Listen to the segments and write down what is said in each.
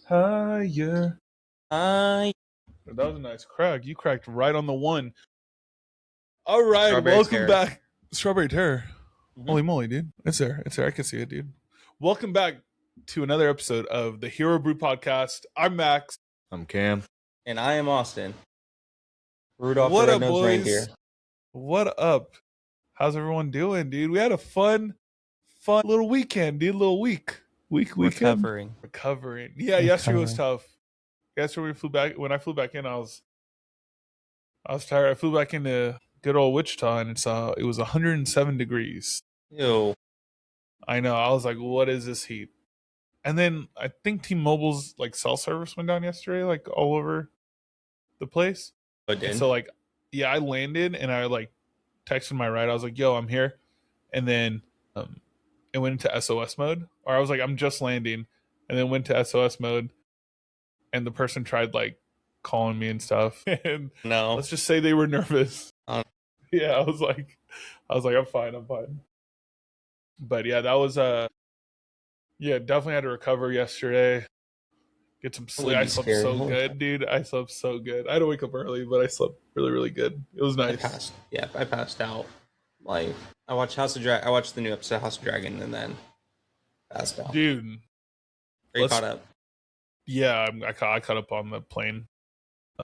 Higher. Hi. That was a nice crack. You cracked right on the one. All right, Strawberry welcome Terror. back. Strawberry Terror. Mhm. Holy moly, dude. It's there. It's there. I can see it, dude. Welcome back to another episode of the Hero Brew podcast. I'm Max. I'm Cam. And I am Austin. Rudolph What the up, Red-Nosed boys? Reindeer. What up? How's everyone doing, dude? We had a fun little weekend, dude. Little weekend. Recovering. Yeah, yesterday was tough. Yesterday when I flew back in, I was tired. I flew back into good old Wichita, and it was 107 degrees. Ew. I know. I was like, what is this heat? And then I think T-Mobile's like cell service went down yesterday, like all over the place. It did? And so like, yeah, I landed and I like texted my ride. I was like, yo, I'm here. And then it went into SOS mode. Or I was like, I'm just landing. And then went to SOS mode. And the person tried like calling me and stuff. And No. let's just say they were nervous. Yeah, I was like, I'm fine. But yeah, that was yeah, definitely had to recover yesterday. Get some sleep. I slept so good, dude. I slept so good. I had to wake up early, but I slept really, really good. It was nice. I passed out. Like I watched the new episode of House of Dragon and then passed out. Dude. Are you caught up? Yeah, I caught up on the plane.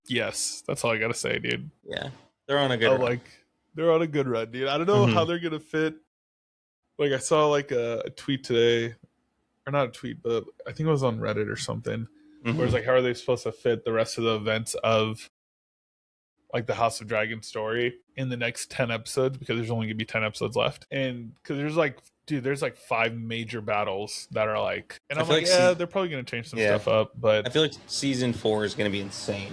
Yes, that's all I gotta say, dude. Yeah. They're on a good run. They're on a good run, dude. I don't know how they're gonna fit. Like I saw like a tweet today, or not a tweet, but I think it was on Reddit or something, where it's like, how are they supposed to fit the rest of the events of like the House of Dragon story in the next 10 episodes, because there's only gonna be 10 episodes left. And because there's like, dude, there's like 5 major battles that are like, and I'm like, yeah, they're probably gonna change some stuff up, but I feel like season 4 is gonna be insane.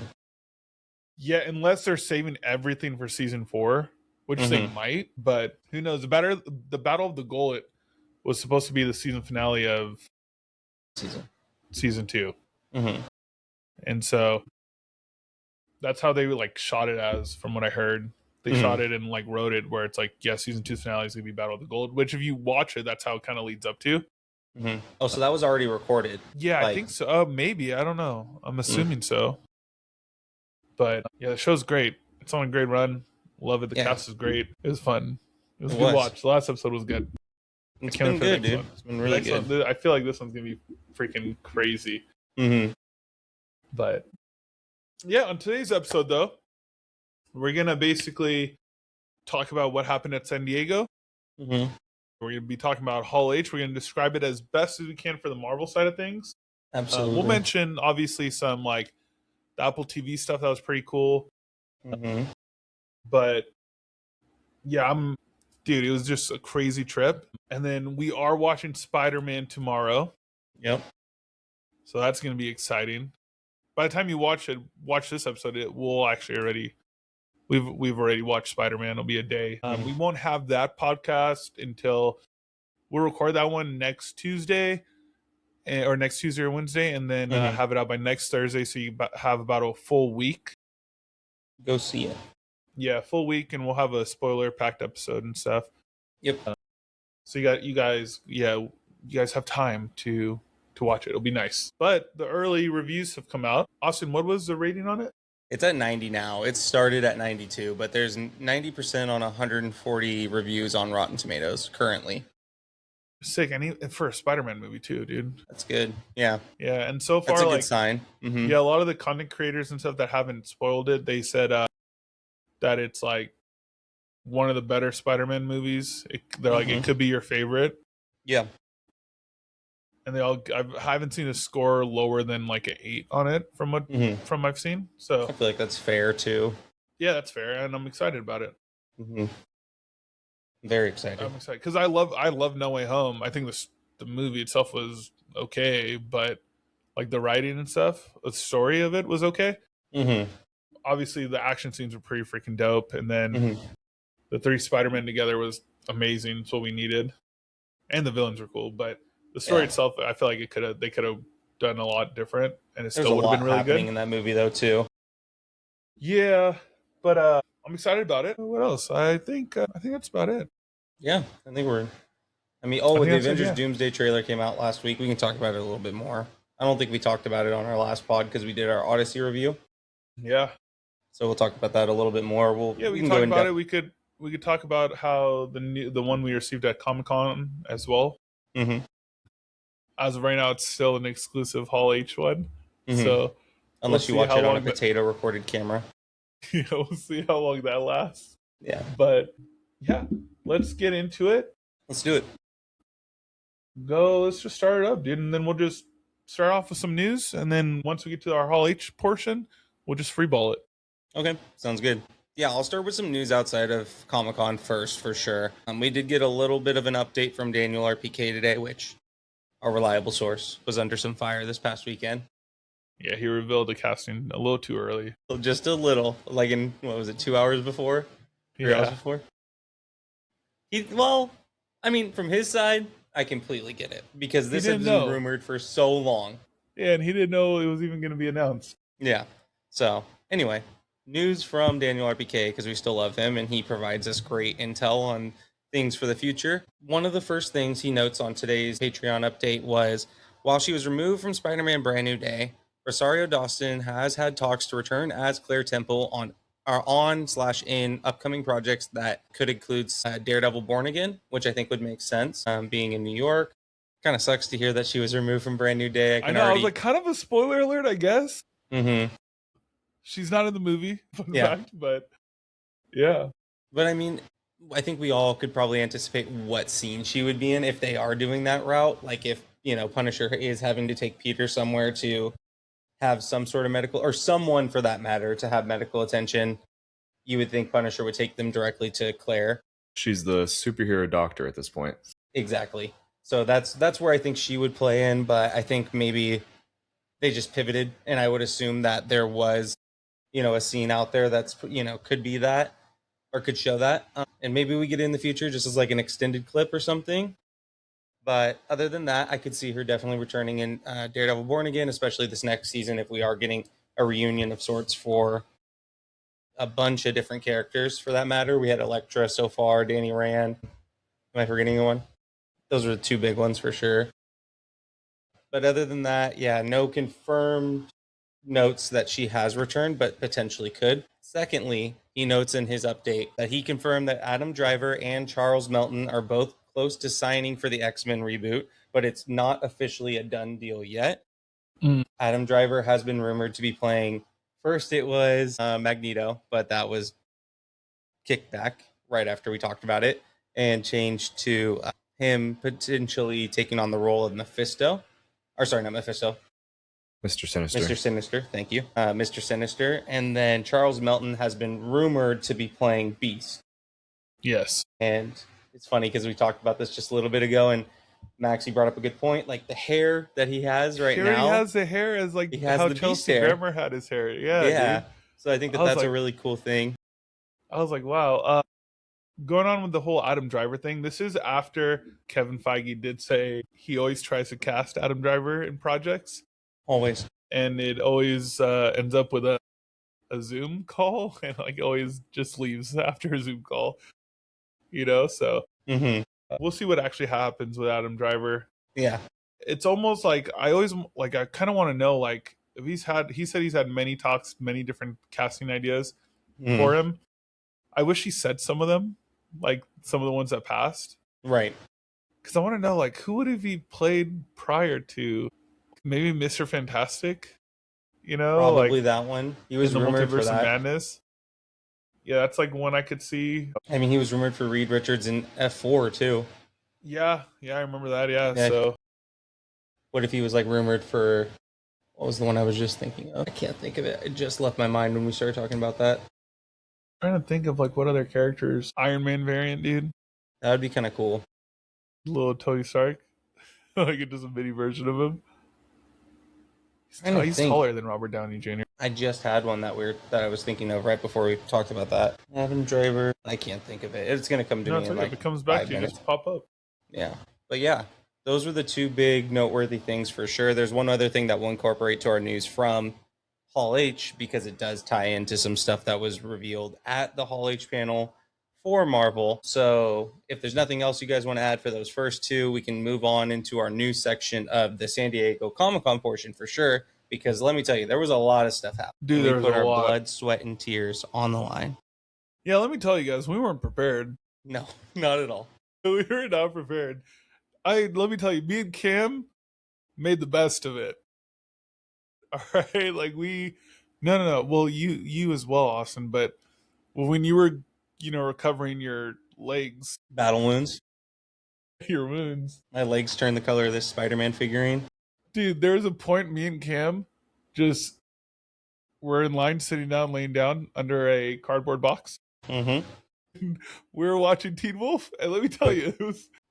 Yeah, unless they're saving everything for season 4, which they might, but who knows? The Battle of the Gullet was supposed to be the season finale of season 2. And so that's how they like shot it as, from what I heard. They shot it and like wrote it where it's like, yeah, season 2 finale is gonna be Battle of the Gullet, which if you watch it, that's how it kind of leads up to. Oh, so that was already recorded? Yeah, I think so. Maybe, I don't know. I'm assuming so. But yeah, the show's great. It's on a great run. Love it. The cast is great. It was fun. It was a good watch. The last episode was good. It's been good, dude. It's been really good. I feel like this one's gonna be freaking crazy. But yeah, on today's episode though, we're gonna basically talk about what happened at San Diego. We're gonna be talking about Hall H. We're gonna describe it as best as we can for the Marvel side of things. Absolutely. We'll mention obviously some like the Apple TV stuff that was pretty cool. But yeah, dude, it was just a crazy trip. And then we are watching Spider-Man tomorrow. Yep. So that's going to be exciting. By the time you watch this episode, we'll actually we've already watched Spider-Man. It'll be a day. We won't have that podcast until we'll record that one next Tuesday or Wednesday, and then have it out by next Thursday. So you have about a full week. Go see it. Yeah, full week, and we'll have a spoiler-packed episode and stuff. Yep. So you guys have time to watch it. It'll be nice. But the early reviews have come out. Austin, what was the rating on it? It's at 90 now. It started at 92, but there's 90% on 140 reviews on Rotten Tomatoes currently. Sick. For a Spider-Man movie too, dude. That's good. Yeah. Yeah, and so far, that's a good sign. Yeah, a lot of the content creators and stuff that haven't spoiled it, they said that it's like one of the better Spider-Man movies. They're like, it could be your favorite. Yeah. And I haven't seen a score lower than like an 8 on it from what I've seen. So I feel like that's fair too. Yeah, that's fair, and I'm excited about it. Very excited. I'm excited because I love No Way Home. I think the movie itself was okay, but like the writing and stuff, the story of it was okay. Obviously, the action scenes were pretty freaking dope, and then the 3 Spider-Men together was amazing. It's what we needed, and the villains were cool. But the story itself, I feel like they could have done a lot different, and it still would have been really good in that movie though too. Yeah, but I'm excited about it. What else? I think that's about it. Yeah, I think the Avengers Doomsday trailer came out last week. We can talk about it a little bit more. I don't think we talked about it on our last pod because we did our Odyssey review. Yeah. So we'll talk about that a little bit more. We can talk about it. We could talk about how the one we received at Comic-Con as well. Mm-hmm. As of right now, it's still an exclusive Hall H one. Mm-hmm. So unless you watch it on a potato recorded camera. We'll see how long that lasts. Yeah. But yeah, let's get into it. Let's do it. Let's just start it up, dude. And then we'll just start off with some news. And then once we get to our Hall H portion, we'll just freeball it. Okay, sounds good. Yeah, I'll start with some news outside of Comic-Con first, for sure. We did get a little bit of an update from Daniel RPK today, which our reliable source was under some fire this past weekend. Yeah, he revealed the casting a little too early. Just a little, like in, 2 hours before? 3 hours before? From his side, I completely get it. Because this has been rumored for so long. Yeah, and he didn't know it was even going to be announced. Yeah. So, anyway, news from Daniel RPK, because we still love him, and he provides us great intel on things for the future. One of the first things he notes on today's Patreon update was, while she was removed from Spider-Man Brand New Day, Rosario Dawson has had talks to return as Claire Temple on/in upcoming projects that could include Daredevil Born Again, which I think would make sense, being in New York. Kind of sucks to hear that she was removed from Brand New Day. I know, I was like, kind of a spoiler alert, I guess. Mm-hmm. She's not in the movie, fun fact, but yeah. But I mean, I think we all could probably anticipate what scene she would be in if they are doing that route. Like if, Punisher is having to take Peter somewhere to have some sort of medical, or someone for that matter, to have medical attention, you would think Punisher would take them directly to Claire. She's the superhero doctor at this point. Exactly. So that's where I think she would play in, but I think maybe they just pivoted, and I would assume that there was, a scene out there that's, could be that, or could show that. And maybe we get it in the future just as like an extended clip or something. But other than that, I could see her definitely returning in Daredevil Born Again, especially this next season if we are getting a reunion of sorts for a bunch of different characters, for that matter. We had Elektra so far, Danny Rand. Am I forgetting anyone? Those are the two big ones for sure. But other than that, yeah, no confirmed notes that she has returned, but potentially could. Secondly, he notes in his update that he confirmed that Adam Driver and Charles Melton are both close to signing for the X-Men reboot, but it's not officially a done deal yet. Adam Driver has been rumored to be playing, first it was Magneto, but that was kicked back right after we talked about it, and changed to him potentially taking on the role of Mephisto. Or sorry, not Mephisto. Mr. Sinister. Mr. Sinister, thank you. Mr. Sinister. And then Charles Melton has been rumored to be playing Beast. Yes. And it's funny because we talked about this just a little bit ago, and Maxie brought up a good point. Like the hair that he has now. He has the hair as like how Chelsea Grammer had his hair. Yeah. Dude. So I think that's a really cool thing. I was like, wow. Going on with the whole Adam Driver thing, this is after Kevin Feige did say he always tries to cast Adam Driver in projects. Always. And it always ends up with a Zoom call, and like always just leaves after a Zoom call. So we'll see what actually happens with Adam Driver. Yeah. It's almost like I kind of want to know, like, if he said he's had many talks, many different casting ideas for him. I wish he said some of them, like some of the ones that passed. Right. Because I want to know, like, who would have he played prior to? Maybe Mr. Fantastic, Probably like that one. He was in the rumored for Multiverse that. of Madness. Yeah, that's like one I could see. I mean, he was rumored for Reed Richards in F4 too. Yeah, I remember that. Yeah. So, what if he was like rumored for? What was the one I was just thinking of? I can't think of it. It just left my mind when we started talking about that. I'm trying to think of like what other characters. Iron Man variant, dude. That would be kind of cool. Little Tony Stark, like just a mini version of him. He's taller than Robert Downey Jr. I just had one that I was thinking of right before we talked about that. Adam Driver. I can't think of it. It's gonna come to me in like if it comes back 5 to you, minutes. just pop up. Yeah, but yeah, those were the two big noteworthy things for sure. There's one other thing that we'll incorporate to our news from Hall H because it does tie into some stuff that was revealed at the Hall H panel for Marvel. So if there's nothing else you guys want to add for those first two, we can move on into our new section of the San Diego Comic-Con portion for sure. Because let me tell you, there was a lot of stuff happening. Dude, we there was put a our lot. blood, sweat, and tears on the line. Yeah, let me tell you guys, we weren't prepared. No, not at all. We were not prepared. Let me tell you, me and Cam made the best of it. All right, like no. Well, you as well, Austin. But when you were, recovering your legs, Battle wounds. your wounds, My legs turned the color of this Spider-Man figurine. dude. There was a point me and Cam just were in line, sitting down, laying down under a cardboard box. Mm-hmm. We were watching Teen Wolf, and let me tell you,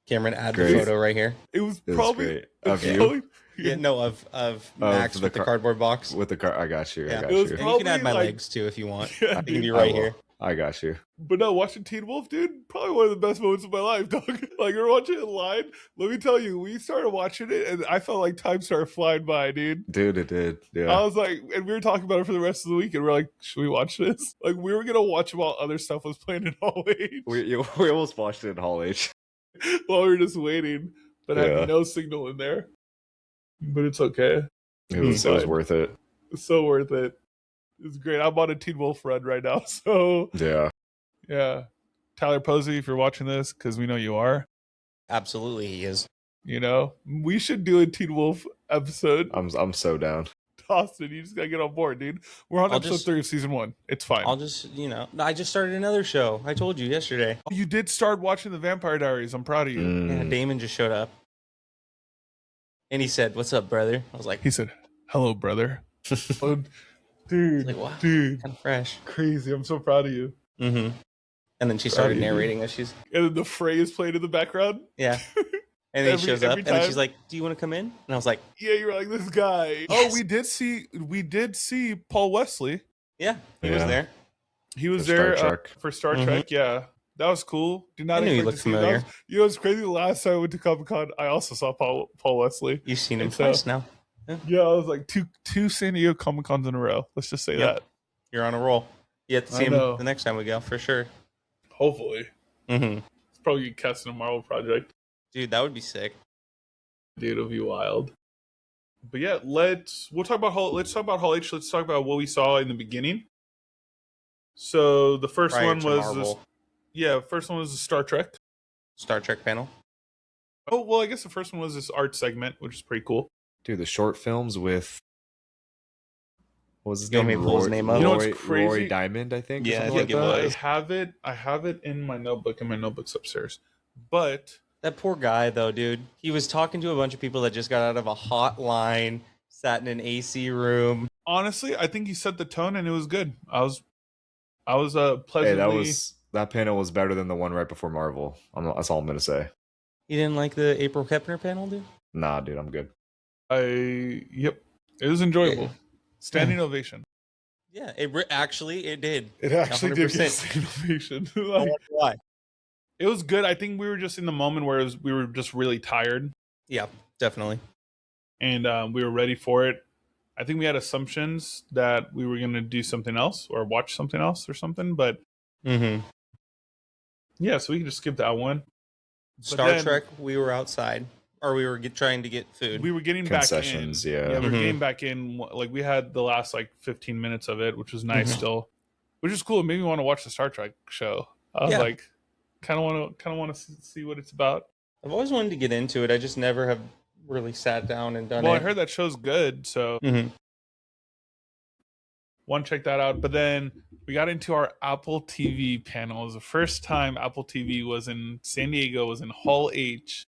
Cameron, add Great. the photo right here. it was It was probably great. Of you? probably- Yeah, no, of Max with the cardboard box. With the car, I got you. Yeah. I got It was you. And you can add my Probably, like- legs too if you want. Yeah, It can dude. be I right will. here. I got you. But no, watching Teen Wolf, dude, probably one of the best moments of my life, dog. Like, we were watching it live. Let me tell you, we started watching it, and I felt like time started flying by, dude. Dude, it did. I Yeah. was like, and we were talking about it for the rest of the week, and we're like, should we watch this? Like, we were gonna watch it while other stuff was playing in Hall H We almost watched it in Hall H. while we were just waiting, but Yeah. had no signal in there. But it's okay. It was Fine. worth it. It's so worth it. It's great. I'm on a Teen Wolf run right now, so Yeah. yeah. Tyler Posey, if you're watching this, because we know you are, Absolutely, he is. we should do a Teen Wolf episode. I'm so down. Austin, you just gotta get on board, dude. We're on I'll episode just- 3 of season 1. It's fine. I'll just, I just started another show. I told you yesterday. You did start watching the Vampire Diaries. I'm proud of you. Yeah, Mm. Damon just showed up. And he said, "What's up, brother?" I was like, He said, "Hello, brother." Oh, dude, like, wow, dude, kind of fresh. crazy. I'm so proud of you. Mm-hmm. And then she started Proud of you. narrating as she's, And then the phrase played in the background. yeah. And then he shows up, every and then time. she's like, "Do you want to come in?" And I was like, Yeah, you're like this guy. Yes. Oh, we did see Paul Wesley. "Yeah, he was Yeah. there." He was For Star there Trek. For Star Mhm. Trek. Yeah, that was cool. Did not I knew he expect looked to see him. familiar. You know, it's crazy. The last time I went to Comic Con, I also saw Paul Wesley. You've seen him And so- twice now. Yeah, I was like two San Diego Comic Cons in a row. Let's just say Yep. that. You're on a roll. You have to I see him know. the next time we go, for sure. Hopefully, Mm-hmm. it's probably casting a Marvel project. Dude, that would be sick. Dude, it'll be wild. But yeah, let's talk about Hall H. Let's talk about what we saw in the beginning. So the first Prior one to was Marvel. first one was the Star Trek. Star Trek panel. Oh well, I guess the first one was this art segment, which is pretty cool. Dude, the short films with what was his You want name? me to pull his name up? You know what's Roy crazy? Diamond, I think. or Yeah, I something think like it that. was. I have it in my notebook, and my notebook's upstairs. But That poor guy, though, dude. He was talking to a bunch of people that just got out of a hot line, sat in an AC room. honestly, I think he set the tone, and it was good. I was Hey, pleasantly. that panel was better than the one right before Marvel. That's all I'm gonna say. You didn't like the April Kepner panel, dude? Nah, dude, I'm good. Yep, it was enjoyable. Yeah. Standing ovation. Yeah, actually, it did. It actually did get a 100%. standing ovation. I Like, wonder why. it was good. I think we were just in the moment where we were just really tired, Yeah, definitely. and we were ready for it. I think we had assumptions that we were going to do something else or watch something else or something, but Mm-hmm. yeah, so we can just skip that one. Star then- Trek, we were outside, or we were trying to get food. We were getting back in. Concessions, yeah. we were Mhm. getting back in. Like, we had the last 15 minutes of it, which was nice Mhm. still, which is cool. It made me want to watch the Star Trek show. I was Yeah. like, kind of want to see what it's about. I've always wanted to get into it. I just never have really sat down and done Well, it. I heard that show's good, so Mhm. want to check that out. But then we got into our Apple TV panel. It was the first time Apple TV was in San Diego, was in Hall H.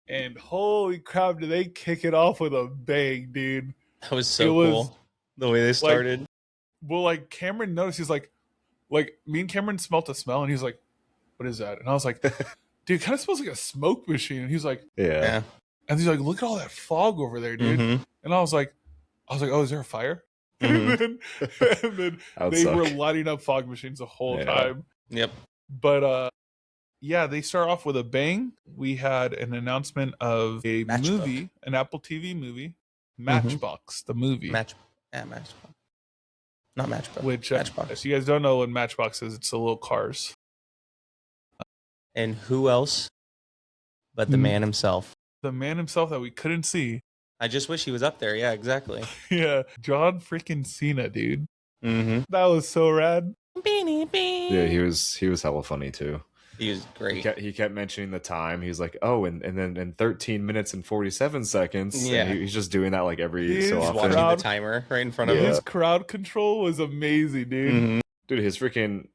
And holy crap, did they kick it off with a bang, dude. That was It so was, cool. The way they started. Well, Cameron noticed, he's like, me and Cameron smelt a smell, and he's like, what is that? And I was like, dude, it kind of smells like a smoke machine. And he's like, Yeah. Yeah. and he's like, look at all that fog over there, dude. Mhm. And I was like, oh, is there a fire? Mhm. And then That would they were suck. lighting up fog machines the whole Yeah. time. Yep. But yeah, they start off with a bang. We had an announcement of a Matchbook. movie, an Apple TV movie, Matchbox, the movie. Matchbox. Not Matchbook. Which, Matchbox. if you guys don't know what Matchbox is, it's the little cars. And who else but the man himself? The man himself that we couldn't see. I just wish he was up there. Yeah, exactly. Yeah, John freaking Cena, dude. Mm-hmm. That was so rad. Yeah, he was hella funny too. He was great. He kept mentioning the time. He was like, "Oh, and then in 13 minutes and 47 seconds." Yeah. And he's just doing that like every so He's often. Watching Crowd- the timer right in front of His him. crowd control was amazing, dude. Mm-hmm. Dude, his freaking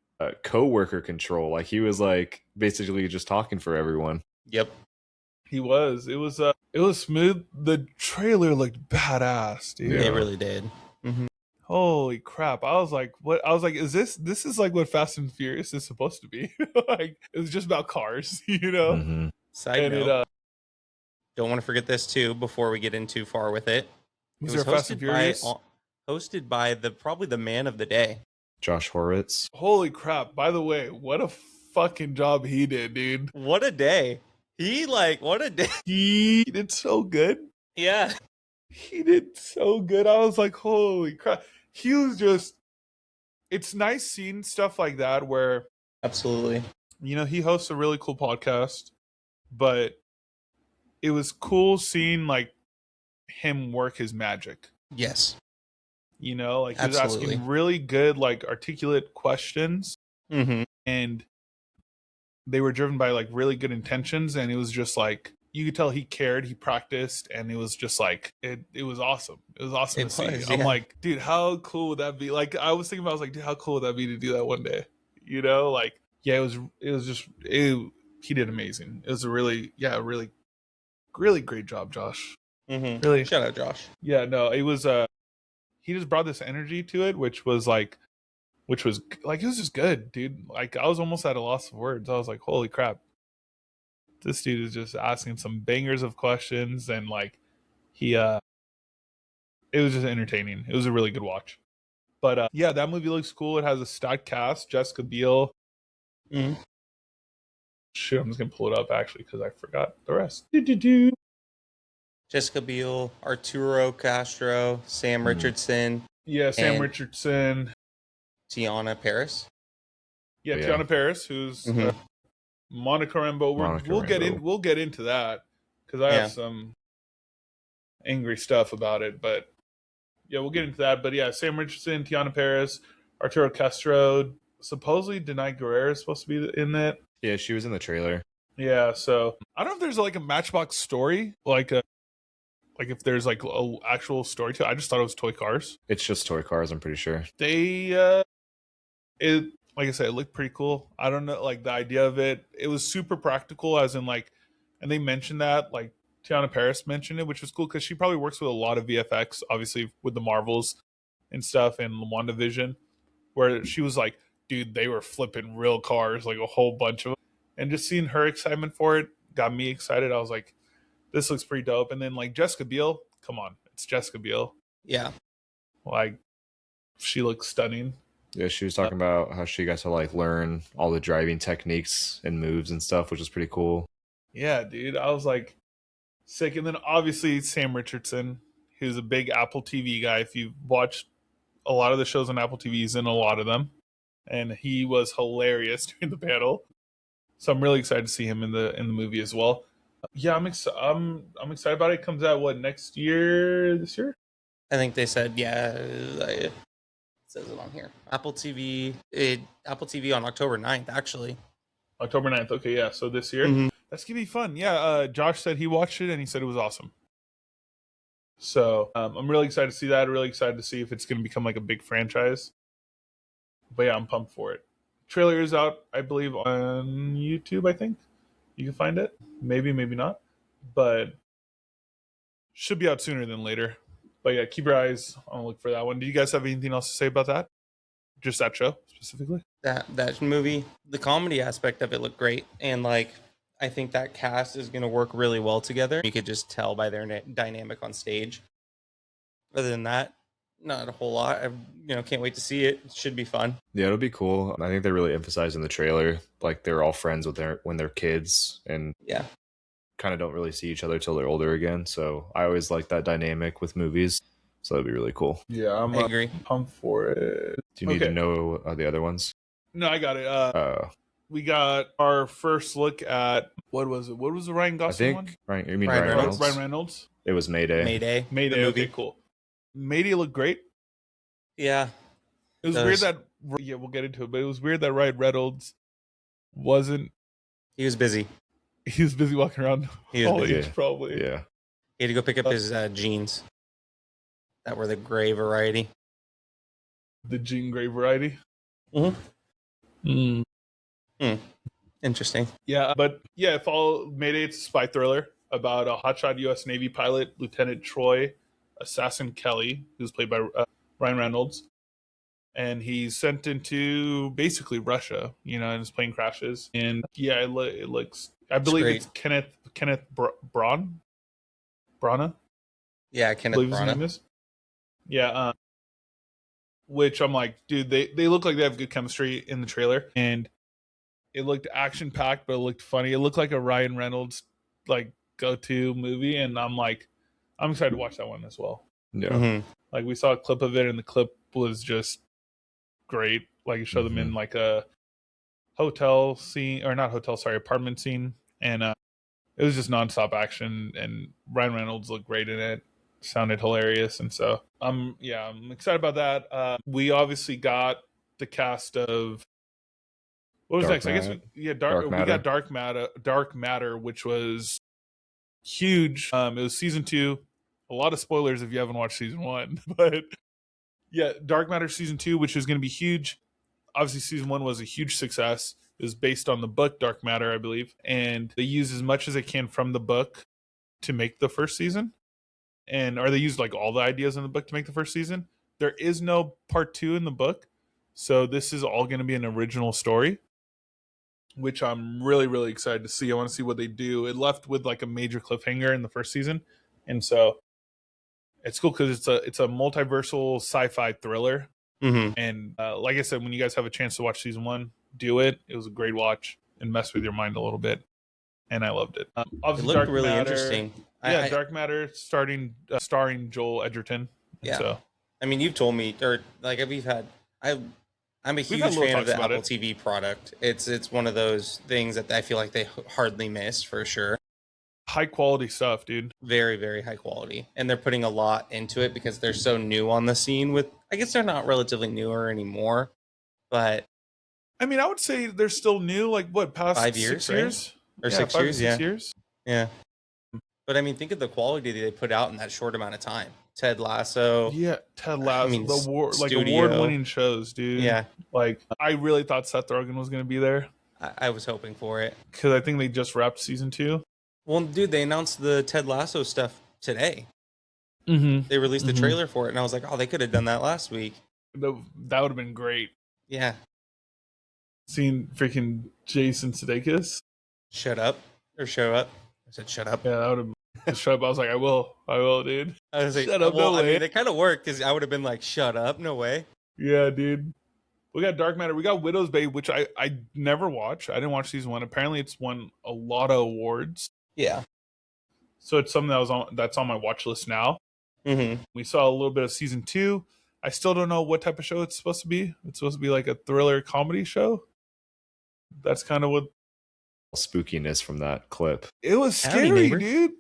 co-worker control, like he was like basically just talking for everyone. Yep. He was. It was smooth. The trailer looked badass, dude. Yeah. It really did. Mm-hmm. Holy crap. I was like, what? I was like, this is like what Fast and Furious is supposed to be. Like, it was just about cars, you know? Mm-hmm. Side And note, it, don't want to forget this too before we get in too far with it. was It there Fast and Furious? hosted by probably the man of the day. Josh Horowitz. Holy crap. By the way, what a fucking job he did, dude. What a day. What a day. He did so good. Yeah. He did so good. I was like, holy crap. He was just, it's nice seeing stuff like that where, Absolutely. you know, he hosts a really cool podcast, but it was cool seeing like him work his magic. Yes. You know, like he was Absolutely. asking really good, like articulate questions, Mm-hmm. and they were driven by like really good intentions, and it was just like you could tell he cared, he practiced, and it was just like it was awesome. It was awesome It to see. was, I'm yeah. like, dude, how cool would that be? Like I was thinking about, I was like, dude, how cool would that be to do that one day? You know, like yeah, he did amazing. It was a really great job, Josh. Mm-hmm. Really. Shout out, Josh. Yeah, no, it was he just brought this energy to it, which was it was just good, dude. Like I was almost at a loss of words. I was like, holy crap. This dude is just asking some bangers of questions, and like it was just entertaining. It was a really good watch. But yeah, that movie looks cool. It has a stacked cast. Jessica Biel. Mm-hmm. Shoot, I'm just gonna pull it up actually because I forgot the rest. Do. Jessica Biel, Arturo Castro, Sam Richardson, Yeah, Sam And- Richardson. Tiana Paris. Yeah, Yeah. Tiana Paris, who's Mhm. Monica Rambeau. Monica We'll get Rambeau. we'll get into that because I Yeah. have some angry stuff about it. But yeah, we'll get into that. But yeah, Sam Richardson, Tiana Paris, Arturo Castro. Supposedly, Denai Guerrero is supposed to be in it. Yeah, she was in the trailer. Yeah, so I don't know if there's like a Matchbox story, like if there's like a actual story to it. I just thought it was toy cars. It's just toy cars, I'm pretty sure. They it, like I said, it looked pretty cool. I don't know, like the idea of it, it was super practical, as in like, and they mentioned that, like Tiana Paris mentioned it, which was cool because she probably works with a lot of VFX, obviously with the Marvels and stuff, and WandaVision, where she was like, dude, they were flipping real cars, like a whole bunch of them. And just seeing her excitement for it got me excited. I was like, this looks pretty dope. And then like Jessica Biel, come on, it's Jessica Biel. Yeah. Like, she looks stunning. Yeah, she was talking about how she got to like learn all the driving techniques and moves and stuff, which is pretty cool. Yeah, dude. I was like sick. And then obviously Sam Richardson, who's a big Apple TV guy. If you've watched a lot of the shows on Apple TV, he's in a lot of them. And he was hilarious during the panel. So I'm really excited to see him in the movie as well. Yeah, I'm excited about it. It comes out next year? This year? I think they said, yeah, it says it on here. Apple TV on October 9th, actually. October 9th. Okay, yeah. So this year. Mhm. That's gonna be fun. Yeah, Josh said he watched it and he said it was awesome. So I'm really excited to see that. Really excited to see if it's gonna become like a big franchise. But yeah, I'm pumped for it. Trailer is out, I believe, on YouTube. I think you can find it. Maybe, maybe not, but should be out sooner than later. But yeah, keep your eyes on the look for that one. Do you guys have anything else to say about that? Just that show specifically? That movie, the comedy aspect of it looked great, and like I think that cast is going to work really well together. You could just tell by their dynamic on stage. Other than that, not a whole lot. I can't wait to see it. It should be fun. Yeah, it'll be cool. I think they really emphasized in the trailer, like they're all friends with when they're kids and Yeah. kind of don't really see each other till they're older again. So I always like that dynamic with movies. So that'd be really cool. Yeah, I'm I agree. pumped for it. Do you need Okay. to know the other ones? No, I got it. we got our first look at what was it? What was the Ryan Gosling one? Ryan, you mean Ryan Ryan Reynolds? Reynolds? Ryan Reynolds. It was Mayday. Mayday. Mayday. The movie. Okay, cool. Mayday looked great. Yeah. It was weird that we'll get into it, but it was weird that Ryan Reynolds wasn't. He was busy. He was busy walking around Hall H, probably. Yeah. He had to go pick up his jeans that were the gray variety. The jean gray variety. Interesting. Yeah, but yeah, Mayday, it's a spy thriller about a hotshot U.S. Navy pilot, Lieutenant Troy Assassin Kelly, who's played by Ryan Reynolds. And he's sent into basically Russia, and his plane crashes. And yeah, it looks. I believe it's Kenneth Branagh. Yeah, Kenneth Branagh. His name is. Yeah, which I'm like, dude, they look like they have good chemistry in the trailer, and it looked action packed, but it looked funny. It looked like a Ryan Reynolds like go-to movie, and I'm excited to watch that one as well. Yeah, like we saw a clip of it, and the clip was just great. Like it showed them in like a hotel scene, or not hotel, sorry, apartment scene, and it was just nonstop action. And Ryan Reynolds looked great in it, sounded hilarious, and so I'm excited about that. We obviously got the cast of what was Dark next? Matter. I guess we got Dark Matter, which was huge. It was season 2. A lot of spoilers if you haven't watched season 1, but yeah, Dark Matter season 2, which is going to be huge. Obviously, season 1 was a huge success. It was based on the book Dark Matter, I believe, and they use as much as they can from the book to make the first season. Or they used like all the ideas in the book to make the first season. There is no part 2 in the book, so this is all going to be an original story, which I'm really, really excited to see. I want to see what they do. It left with like a major cliffhanger in the first season, and so it's cool because it's a multiversal sci-fi thriller. And like I said, when you guys have a chance to watch season 1, do it. It was a great watch and messed with your mind a little bit, and I loved it. It looked Dark really Matter, interesting. Dark Matter starring Joel Edgerton. Yeah. So I mean, you've told me, or like I'm a huge fan of the Apple TV product. It's one of those things that I feel like they hardly miss, for sure. High quality stuff, dude. Very, very high quality. And they're putting a lot into it because they're so new on the scene with, I guess they're not relatively newer anymore, but I mean, I would say they're still new, like what, past 5 years, 6 years? Or 6 5 years, 6 years. Yeah. But I mean, think of the quality that they put out in that short amount of time. Ted Lasso. Yeah, Ted Lasso. I mean, award-winning shows, dude. Yeah. Like, I really thought Seth Rogen was going to be there. I was hoping for it. Because I think they just wrapped season 2. Well, dude, they announced the Ted Lasso stuff today. They released the trailer for it, and I was like, oh, they could have done that last week. That would have been great. Yeah. Seeing freaking Jason Sudeikis. Shut up. Or show up. I said, shut up. Yeah, that would have shut up. I was like, I will, dude. I was like, shut up, well, no I way. mean, it kind of worked because I would have been like, shut up, no way. Yeah, dude. We got Dark Matter. We got Widow's Bay, which I never watched. I didn't watch season 1. Apparently, it's won a lot of awards. Yeah. So it's something that's on my watch list now. We saw a little bit of season 2. I still don't know what type of show it's supposed to be. It's supposed to be like a thriller comedy show. That's kind of what spookiness from that clip. It was scary, dude.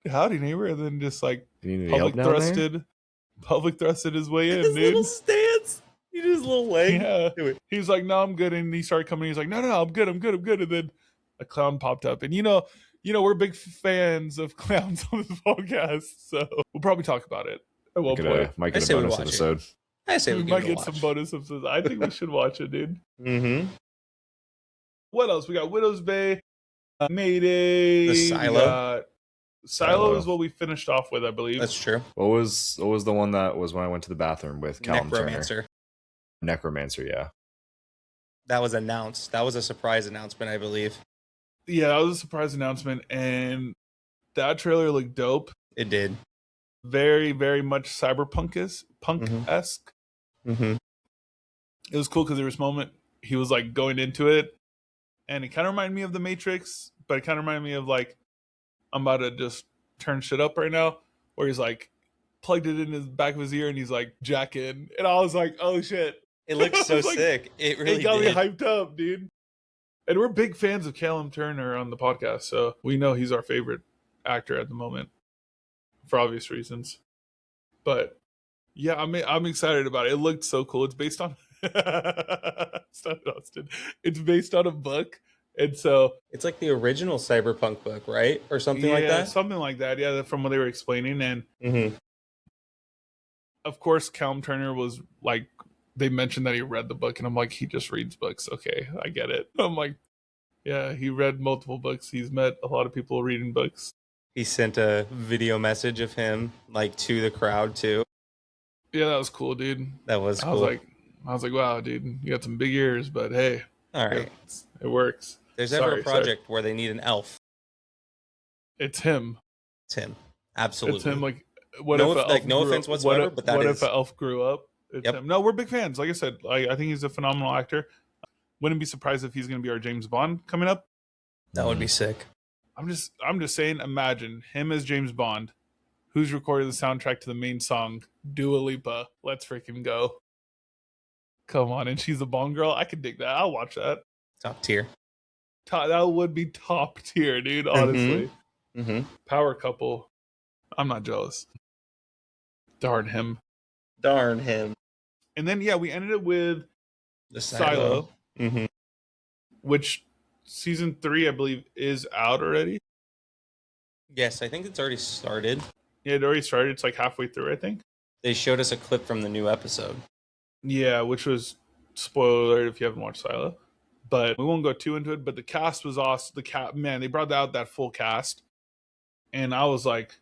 Howdy, neighbor. And then just like public thrusted his way in, his dude. Little stance. He did his little leg. Yeah. He was like, no, I'm good. And he started coming. He's like, no, I'm good. And then a clown popped up. And you know, we're big fans of clowns on this podcast, so we'll probably talk about it at one point. Might get a bonus episode. I say we might get some bonus episodes. I think we should watch it, dude. What else? We got Widow's Bay, Mayday, the Silo. Silo is what we finished off with, I believe. That's true. What was the one that was when I went to the bathroom with Callum Necromancer? Necromancer, yeah. That was announced. That was a surprise announcement, I believe. Yeah, that was a surprise announcement, and that trailer looked dope. It did. Very, very much cyberpunk-esque. It was cool because there was a moment he was like going into it, and it kind of reminded me of The Matrix, but it kind of reminded me of like, I'm about to just turn shit up right now, where he's like plugged it in his back of his ear and he's like jacking, and I was like, oh shit. It looks so sick. It really got did. me hyped up, dude. And we're big fans of Callum Turner on the podcast, so we know he's our favorite actor at the moment for obvious reasons. But yeah, I'm excited about it. It looked so cool. It's based on it's based on a book. And so it's like the original Cyberpunk book, right? Or something like that? Something like that. Yeah, from what they were explaining. And of course, Callum Turner was like, they mentioned that he read the book, and I'm like, he just reads books. Okay, I get it. I'm like, yeah, he read multiple books. He's met a lot of people reading books. He sent a video message of him like to the crowd too. Yeah, that was cool, dude. That was cool. I was like, wow, dude, you got some big ears, but hey, all right, it works. There's ever a project where they need an elf. It's him. It's him. Absolutely. It's him. Like, no offense whatsoever, but what if an elf grew up? It's him. No, we're big fans. Like I said, I think he's a phenomenal actor. Wouldn't be surprised if he's going to be our James Bond coming up. That would be sick. I'm just saying, imagine him as James Bond, who's recorded the soundtrack to the main song, Dua Lipa. Let's freaking go. Come on, and she's a Bond girl. I could dig that. I'll watch that. Top tier. That would be top tier, dude. Honestly, power couple. I'm not jealous. Darn him. And then we ended it with the Silo, which season 3, I believe, is out already. Yes, I think it's already started. Yeah, it already started. It's like halfway through, I think. They showed us a clip from the new episode. Yeah, which was spoiler alert if you haven't watched Silo. But we won't go too into it. But the cast was awesome. Man, they brought out that full cast. And I was like,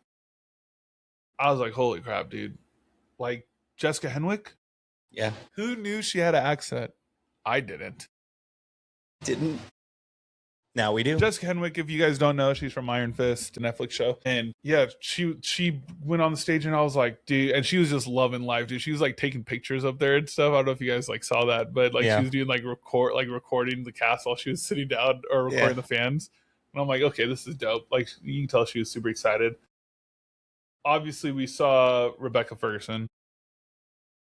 holy crap, dude. Like, Jessica Henwick? Yeah. Who knew she had an accent? I didn't. Now we do. Jessica Henwick, if you guys don't know, she's from Iron Fist, a Netflix show. And yeah, she went on the stage and I was like, dude, and she was just loving life, dude. She was like taking pictures up there and stuff. I don't know if you guys like saw that, but like she was doing like recording the cast while she was sitting down or recording the fans. And I'm like, okay, this is dope. Like, you can tell she was super excited. Obviously, we saw Rebecca Ferguson.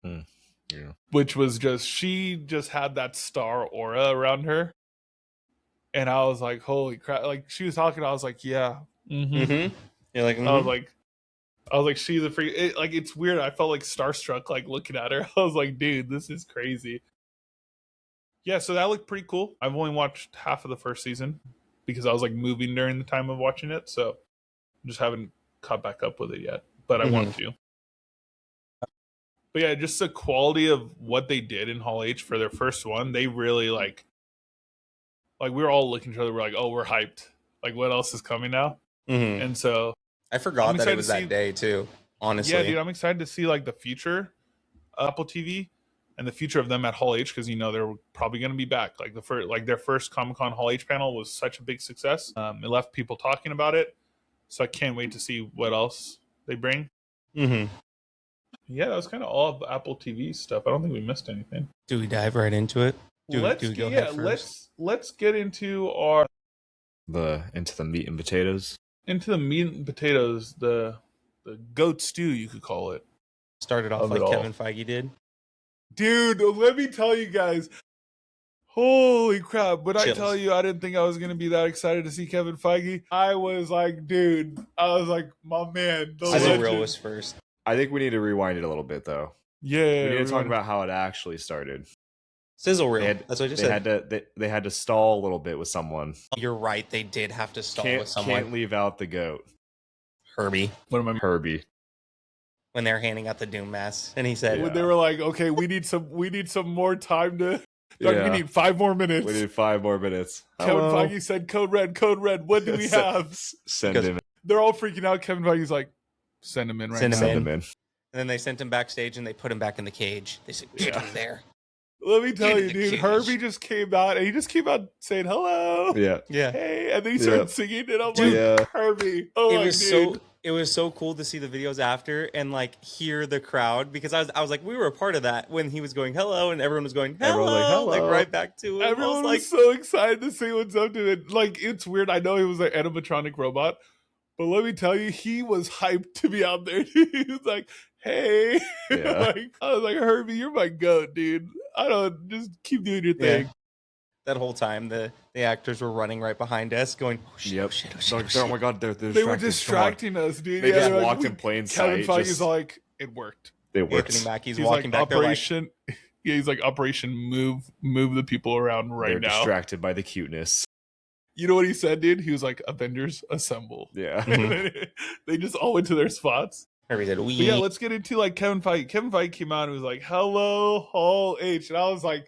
Yeah. Which was she just had that star aura around her. And I was like, holy crap. Like, she was talking, I was like, yeah. You're like, I was like, she's a freak. It's weird. I felt like starstruck, like, looking at her. I was like, dude, this is crazy. Yeah, so that looked pretty cool. I've only watched half of the first season because I was, like, moving during the time of watching it. So I just haven't caught back up with it yet. But I want to. But yeah, just the quality of what they did in Hall H for their first one, they really, like we were all looking at each other. We're like, oh, we're hyped. Like, what else is coming now? And so I forgot that it was that day too. Honestly, yeah, dude, I'm excited to see like the future Apple TV and the future of them at Hall H because they're probably going to be back. Like their first Comic-Con Hall H panel was such a big success. It left people talking about it, so I can't wait to see what else they bring. Yeah, that was kind of all of the Apple TV stuff. I don't think we missed anything. Do we dive right into it? Let's get into into the meat and potatoes. Into the meat and potatoes, the goat stew, you could call it. Started off like Kevin Feige did. Dude, let me tell you guys. Holy crap. When I tell you I didn't think I was going to be that excited to see Kevin Feige, I was like, dude. I was like, my man. Sizzle Reel was first. I think we need to rewind it a little bit, though. Yeah. We need to talk about how it actually started. Sizzle Reel. That's what I just said. They had to stall a little bit with someone. You're right. They did have to stall with someone. Can't leave out the goat. Herbie. Herbie. When they were handing out the Doom masks, and he said, when they were like, okay, we need some more time to. We need 5 more minutes. We need 5 more minutes. Kevin Feige said, Code Red. What do we have? Send him. They're all freaking out. Kevin Feige's like, send him in right now. Send him in. And then they sent him backstage and they put him back in the cage. They said, get him there. Let me tell you, dude, Herbie just came out and he just came out saying hello. Yeah. Hey, and then he started singing and I'm like, Herbie. Oh, it was so cool to see the videos after and like hear the crowd because I was like, we were a part of that when he was going hello and everyone was going hello, like right back to it. Everyone was so excited to see what's up to it. Like, it's weird. I know he was an animatronic robot, but let me tell you, he was hyped to be out there. He was like, hey. Yeah. I was like, Herbie, you're my goat, dude. I don't just keep doing your thing. that whole time the actors were running right behind us, going, "Oh shit! Yep. Oh shit! Oh shit! Oh, Oh shit. my god, they're They were distracted. distracting us, dude. They just they're walked like, in plain Kevin sight. Feige's like, it worked. They Anthony worked. Mackie's He's walking like, back there like, Operation. Yeah, he's like, Operation Move the people around right They're now. distracted by the cuteness. You know what he said, dude? He was like, Avengers assemble. Yeah. They just all went to their spots. or he said, "We." But yeah, let's get into like Kevin Feige. Kevin Feige came out and was like, "Hello, Hall H," and I was like,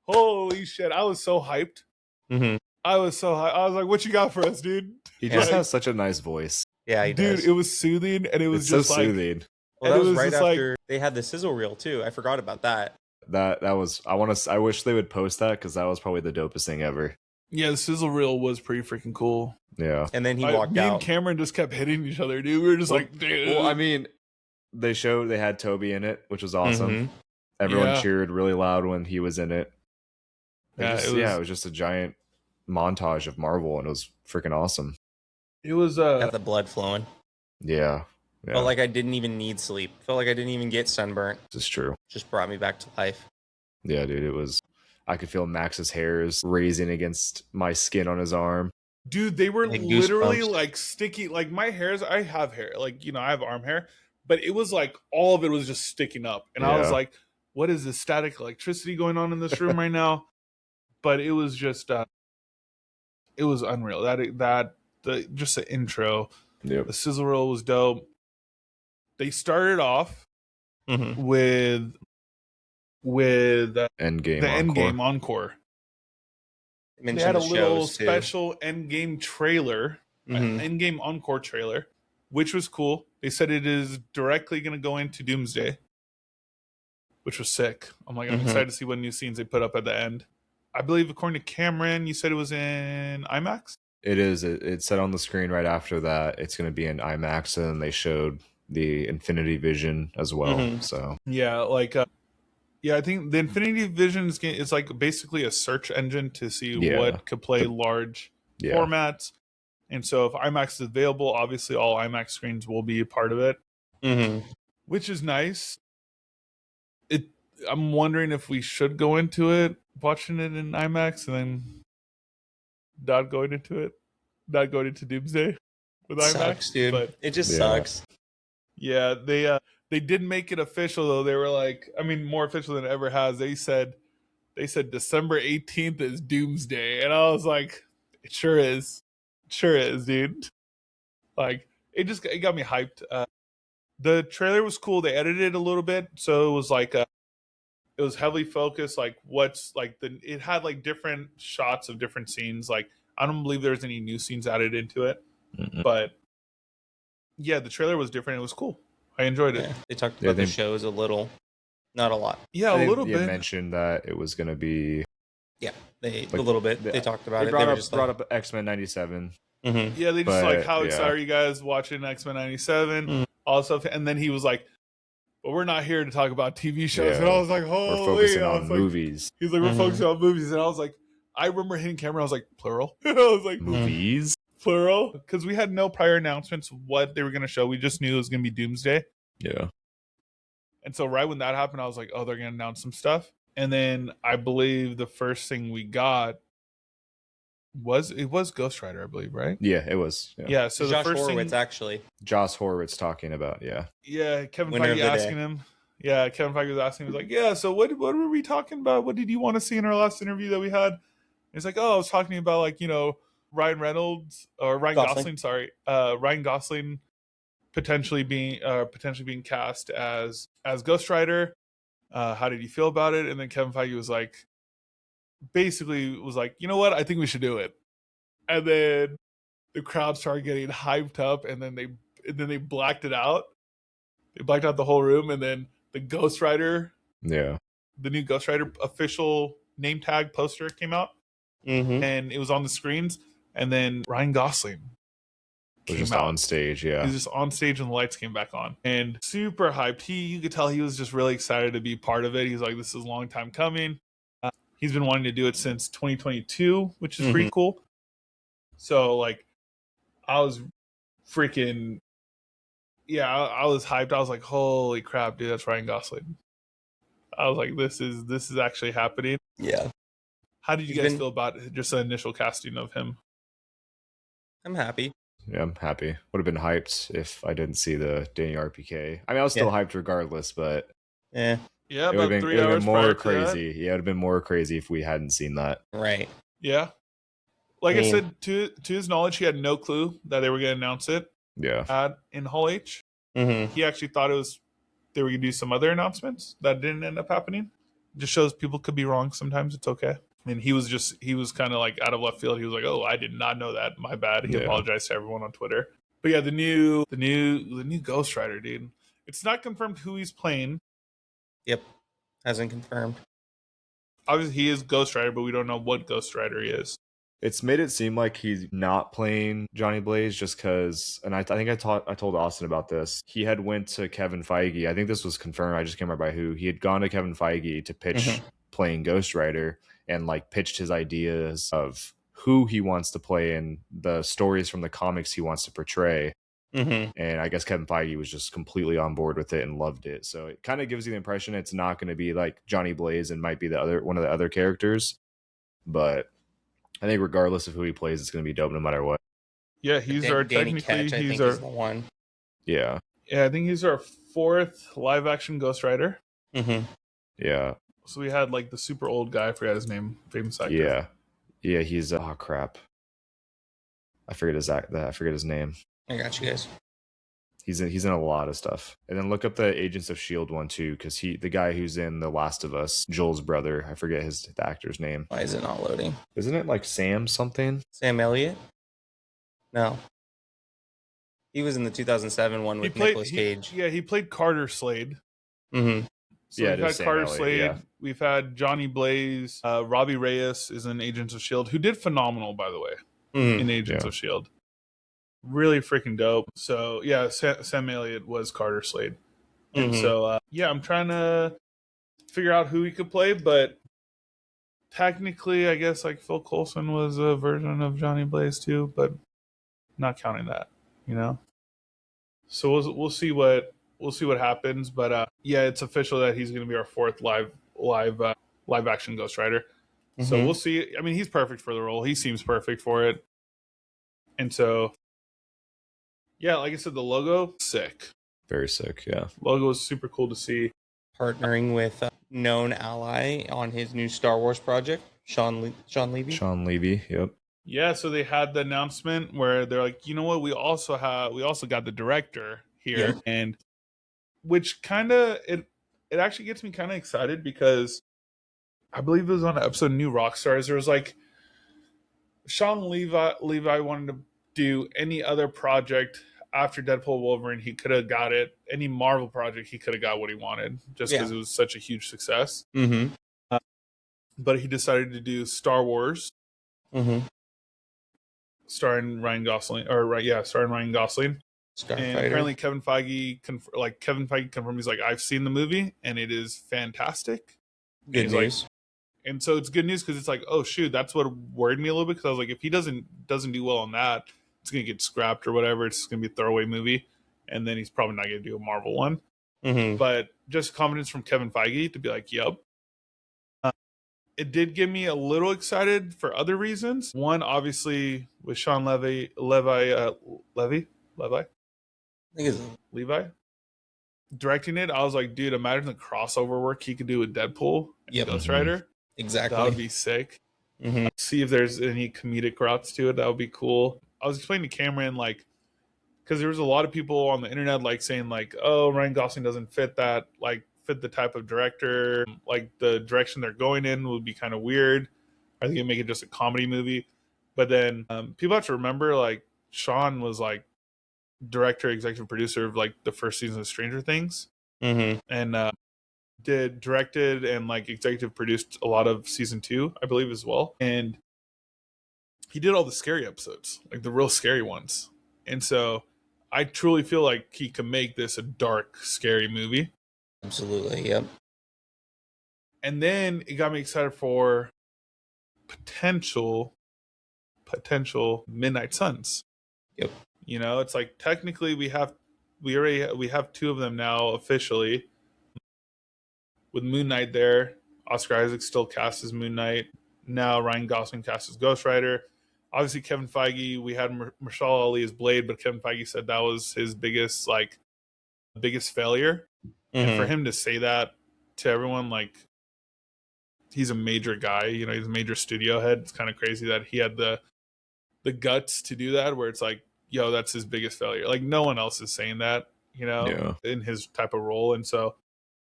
"Holy shit!" I was so hyped. Mm-hmm. I was so hyped. I was like, "What you got for us, dude?" He just Like, has such a nice voice. Yeah, he dude, does. it was soothing, and it was It's just so like, soothing. Well, and that it was right just like- after they had the sizzle reel too. I forgot about that. That was I wish they would post that because that was probably the dopest thing ever. yeah, the sizzle reel was pretty freaking cool. Yeah. And then he Me walked and out. Cameron just kept hitting each other, dude. We were just Well- like, dude. Well, I mean, they had Toby in it, which was awesome. Mhm. Everyone Yeah. cheered really loud when he was in it. Yeah, It was just a giant montage of Marvel, and it was freaking awesome. it was Got the blood flowing. Yeah. Felt like I didn't even need sleep. Felt like I didn't even get sunburnt. This is true. Just brought me back to life. Yeah, dude, it was. I could feel Max's hairs raising against my skin on his arm. dude, they were Like literally goosebumps. like sticky. Like my hairs, I have hair, like I have arm hair, but it was like all of it was just sticking up, and I was Yeah. like, "What is this static electricity going on in this room right now?" But it was just, it was unreal. Just the intro, Yep. the sizzle reel was dope. They started off Mm-hmm. with Endgame. the encore. Endgame encore. They Mentioned had a the little shows, too. special Endgame trailer, Mhm. an Endgame encore trailer, which was cool. They said it is directly going to go into Doomsday, which was sick. I'm Mhm. excited to see what new scenes they put up at the end. I believe, according to Cameron, you said it was in IMAX. It is. It said on the screen right after that it's going to be in IMAX, and they showed the Infinity Vision as well. Mhm. So Yeah, I think the Infinity Vision is like basically a search engine to see Yeah. what could play large yeah, formats. And so if IMAX is available, obviously all IMAX screens will be a part of it, Mm-hmm. which is nice. I'm wondering if we should go into it watching it in IMAX and then not going into Doomsday with IMAX. Sucks, dude. But It just Yeah. sucks. yeah, they did make it official though. They were like, I mean, more official than it ever has. They said December 18th is Doomsday, and I was like, it sure is, dude. Like it got me hyped. The trailer was cool. They edited it a little bit, so it was like it was heavily focused. Like what's like it had like different shots of different scenes. Like I don't believe there's any new scenes added into it, Mm-mm. but yeah, the trailer was different. It was cool. I enjoyed it. Yeah. They talked Yeah, about the they- shows a little, not a lot. Yeah, I a think little you bit. mentioned that it was going to be. A Like, little bit. they- They talked about They it. brought They were up just brought up X-Men '97. Mm-hmm. Yeah, they just But, like, how yeah. excited are you guys watching X-Men 97? Mm. All that stuff. And then he was like, but we're not here to talk about TV shows. Yeah. And I was like, We're holy. focusing I on was like, movies. He's like, we're Mhm. focusing on movies. And I was like, I remember hitting camera. I was like, plural. I was like, Movies. plural. Because we had no prior announcements of what they were going to show. We just knew it was going to be Doomsday. Yeah. And so right when that happened, I was like, oh, they're going to announce some stuff. And then I believe the first thing we got was Ghost Rider, I believe, right? Yeah, it was. Yeah. Yeah. So Josh the first Horowitz, thing, actually. Josh Horowitz talking about. Yeah. yeah, Kevin Winner of Feige the asking day. him. Yeah, Kevin Feige was asking him. He was like, yeah, so what were we talking about? What did you want to see in our last interview that we had? He's like, oh, I was talking about like, Ryan Reynolds or Ryan Gosling, sorry. Ryan Gosling potentially being cast as Ghost Rider. How did you feel about it? And then Kevin Feige was like, basically was like, you know what? I think we should do it. And then the crowd started getting hyped up, and then they blacked it out. They blacked out the whole room, and then the Ghost Rider, Yeah. the new Ghost Rider official name tag poster came out, Mm-hmm. and it was on the screens. And then Ryan Gosling Was came just out. on stage. He Yeah. was just on stage and the lights came back on, and super hyped. You could tell he was just really excited to be part of it. He's like, this is a long time coming. He's been wanting to do it since 2022, which is pretty cool. So like, I was freaking, yeah, I was hyped. I was like, holy crap, dude, that's Ryan Gosling. I was like, this is actually happening. Yeah. How did you guys feel about just the initial casting of him? I'm happy. Yeah, I'm happy. Would have been hyped if I didn't see the Danny RPK. I mean, I was still hyped regardless, but yeah, it would have been 3 hours more crazy. Yeah, it would have been more crazy if we hadn't seen that. Right. Yeah. Like I said, to his knowledge, he had no clue that they were going to announce it. Yeah. In Hall H. Mm-hmm. He actually thought they were going to do some other announcements that didn't end up happening. It just shows people could be wrong sometimes. It's okay. And he was kind of like out of left field. He was like, "Oh, I did not know that. My bad." He apologized to everyone on Twitter. But yeah, the new Ghost Rider, dude. It's not confirmed who he's playing. Yep, hasn't confirmed. Obviously, he is Ghost Rider, but we don't know what Ghost Rider he is. It's made it seem like he's not playing Johnny Blaze just because, and I think I told Austin about this. He had went to Kevin Feige. I think this was confirmed. I just can't remember by who. He had gone to Kevin Feige to pitch playing Ghost Rider and like pitched his ideas of who he wants to play and the stories from the comics he wants to portray. And I guess Kevin Feige was just completely on board with it and loved it. So it kind of gives you the impression it's not going to be like Johnny Blaze and might be one of the other characters, but I think regardless of who he plays, it's going to be dope no matter what. Yeah, he's Danny Ketch, he's the one. Yeah. Yeah, I think he's our 4th live action Ghost Rider. Yeah. So we had like the super old guy, I forgot his name, famous actor. Yeah. Yeah, he's crap. I forget his name. I got you guys. He's in a lot of stuff. And then look up the Agents of S.H.I.E.L.D. one too, because the guy who's in The Last of Us, Joel's brother, I forget the actor's name. Why is it not loading? Isn't it like Sam something? Sam Elliott? No. He was in the 2007 one with Nicolas Cage. He played Carter Slade. Mm-hmm. So we've had Carter Slade. Yeah. We've had Johnny Blaze. Robbie Reyes is in Agents of S.H.I.E.L.D., who did phenomenal, by the way, in Agents of S.H.I.E.L.D. Really freaking dope. So yeah, Sam Elliott was Carter Slade. And so I'm trying to figure out who he could play, but technically I guess like Phil Coulson was a version of Johnny Blaze too, but not counting that, you know. So we'll see what happens, but it's official that he's going to be our 4th live action Ghost Rider. So we'll see. I mean, he's perfect for the role. He seems perfect for it. And so yeah, like I said, the logo, sick. Very sick, yeah. Logo was super cool to see. Partnering with a known ally on his new Star Wars project, Shawn Levy. Shawn Levy, yep. Yeah, so they had the announcement where they're like, you know what, we also got the director here, and which kind of it actually gets me kind of excited because I believe it was on an episode of New Rockstars. There was like Shawn Levi wanted to do any other project after Deadpool Wolverine, he could have got it. Any Marvel project, he could have got what he wanted just because it was such a huge success. But he decided to do Star Wars, starring Ryan Gosling, starring Ryan Gosling. And apparently Kevin Feige confirmed, he's like, I've seen the movie and it is fantastic. Good news. And so it's good news because it's like, oh shoot, that's what worried me a little bit, because I was like, if he doesn't do well on that, it's gonna get scrapped or whatever. It's gonna be a throwaway movie, and then he's probably not gonna do a Marvel one. But just confidence from Kevin Feige to be like, yep. It did get me a little excited for other reasons. One, obviously, with Shawn Levy. I think it's Levi directing it. I was like, dude, imagine the crossover work he could do with Deadpool and Ghost Rider. Exactly, that would be sick. See if there's any comedic routes to it. That would be cool. I was explaining to Cameron, like, because there was a lot of people on the internet like saying like, oh, Ryan Gosling doesn't fit the type of director, like the direction they're going in would be kind of weird. I think it'd make it just a comedy movie. But then people have to remember, like, Shawn was like director, executive producer of like the first season of Stranger Things, and directed and like executive produced a lot of season 2, I believe, as well. And he did all the scary episodes, like the real scary ones. And so I truly feel like he can make this a dark, scary movie. Absolutely, yep. And then it got me excited for potential Midnight Suns. Yep. You know, it's like technically we have 2 of them now officially. With Moon Knight there, Oscar Isaac still cast as Moon Knight. Now Ryan Gosling cast as Ghost Rider. Obviously, Kevin Feige, we had Mahershala Ali as Blade, but Kevin Feige said that was his biggest failure. And for him to say that to everyone, like, he's a major guy, you know, he's a major studio head. It's kind of crazy that he had the guts to do that, where it's like, yo, that's his biggest failure. Like, no one else is saying that, you know, in his type of role. And so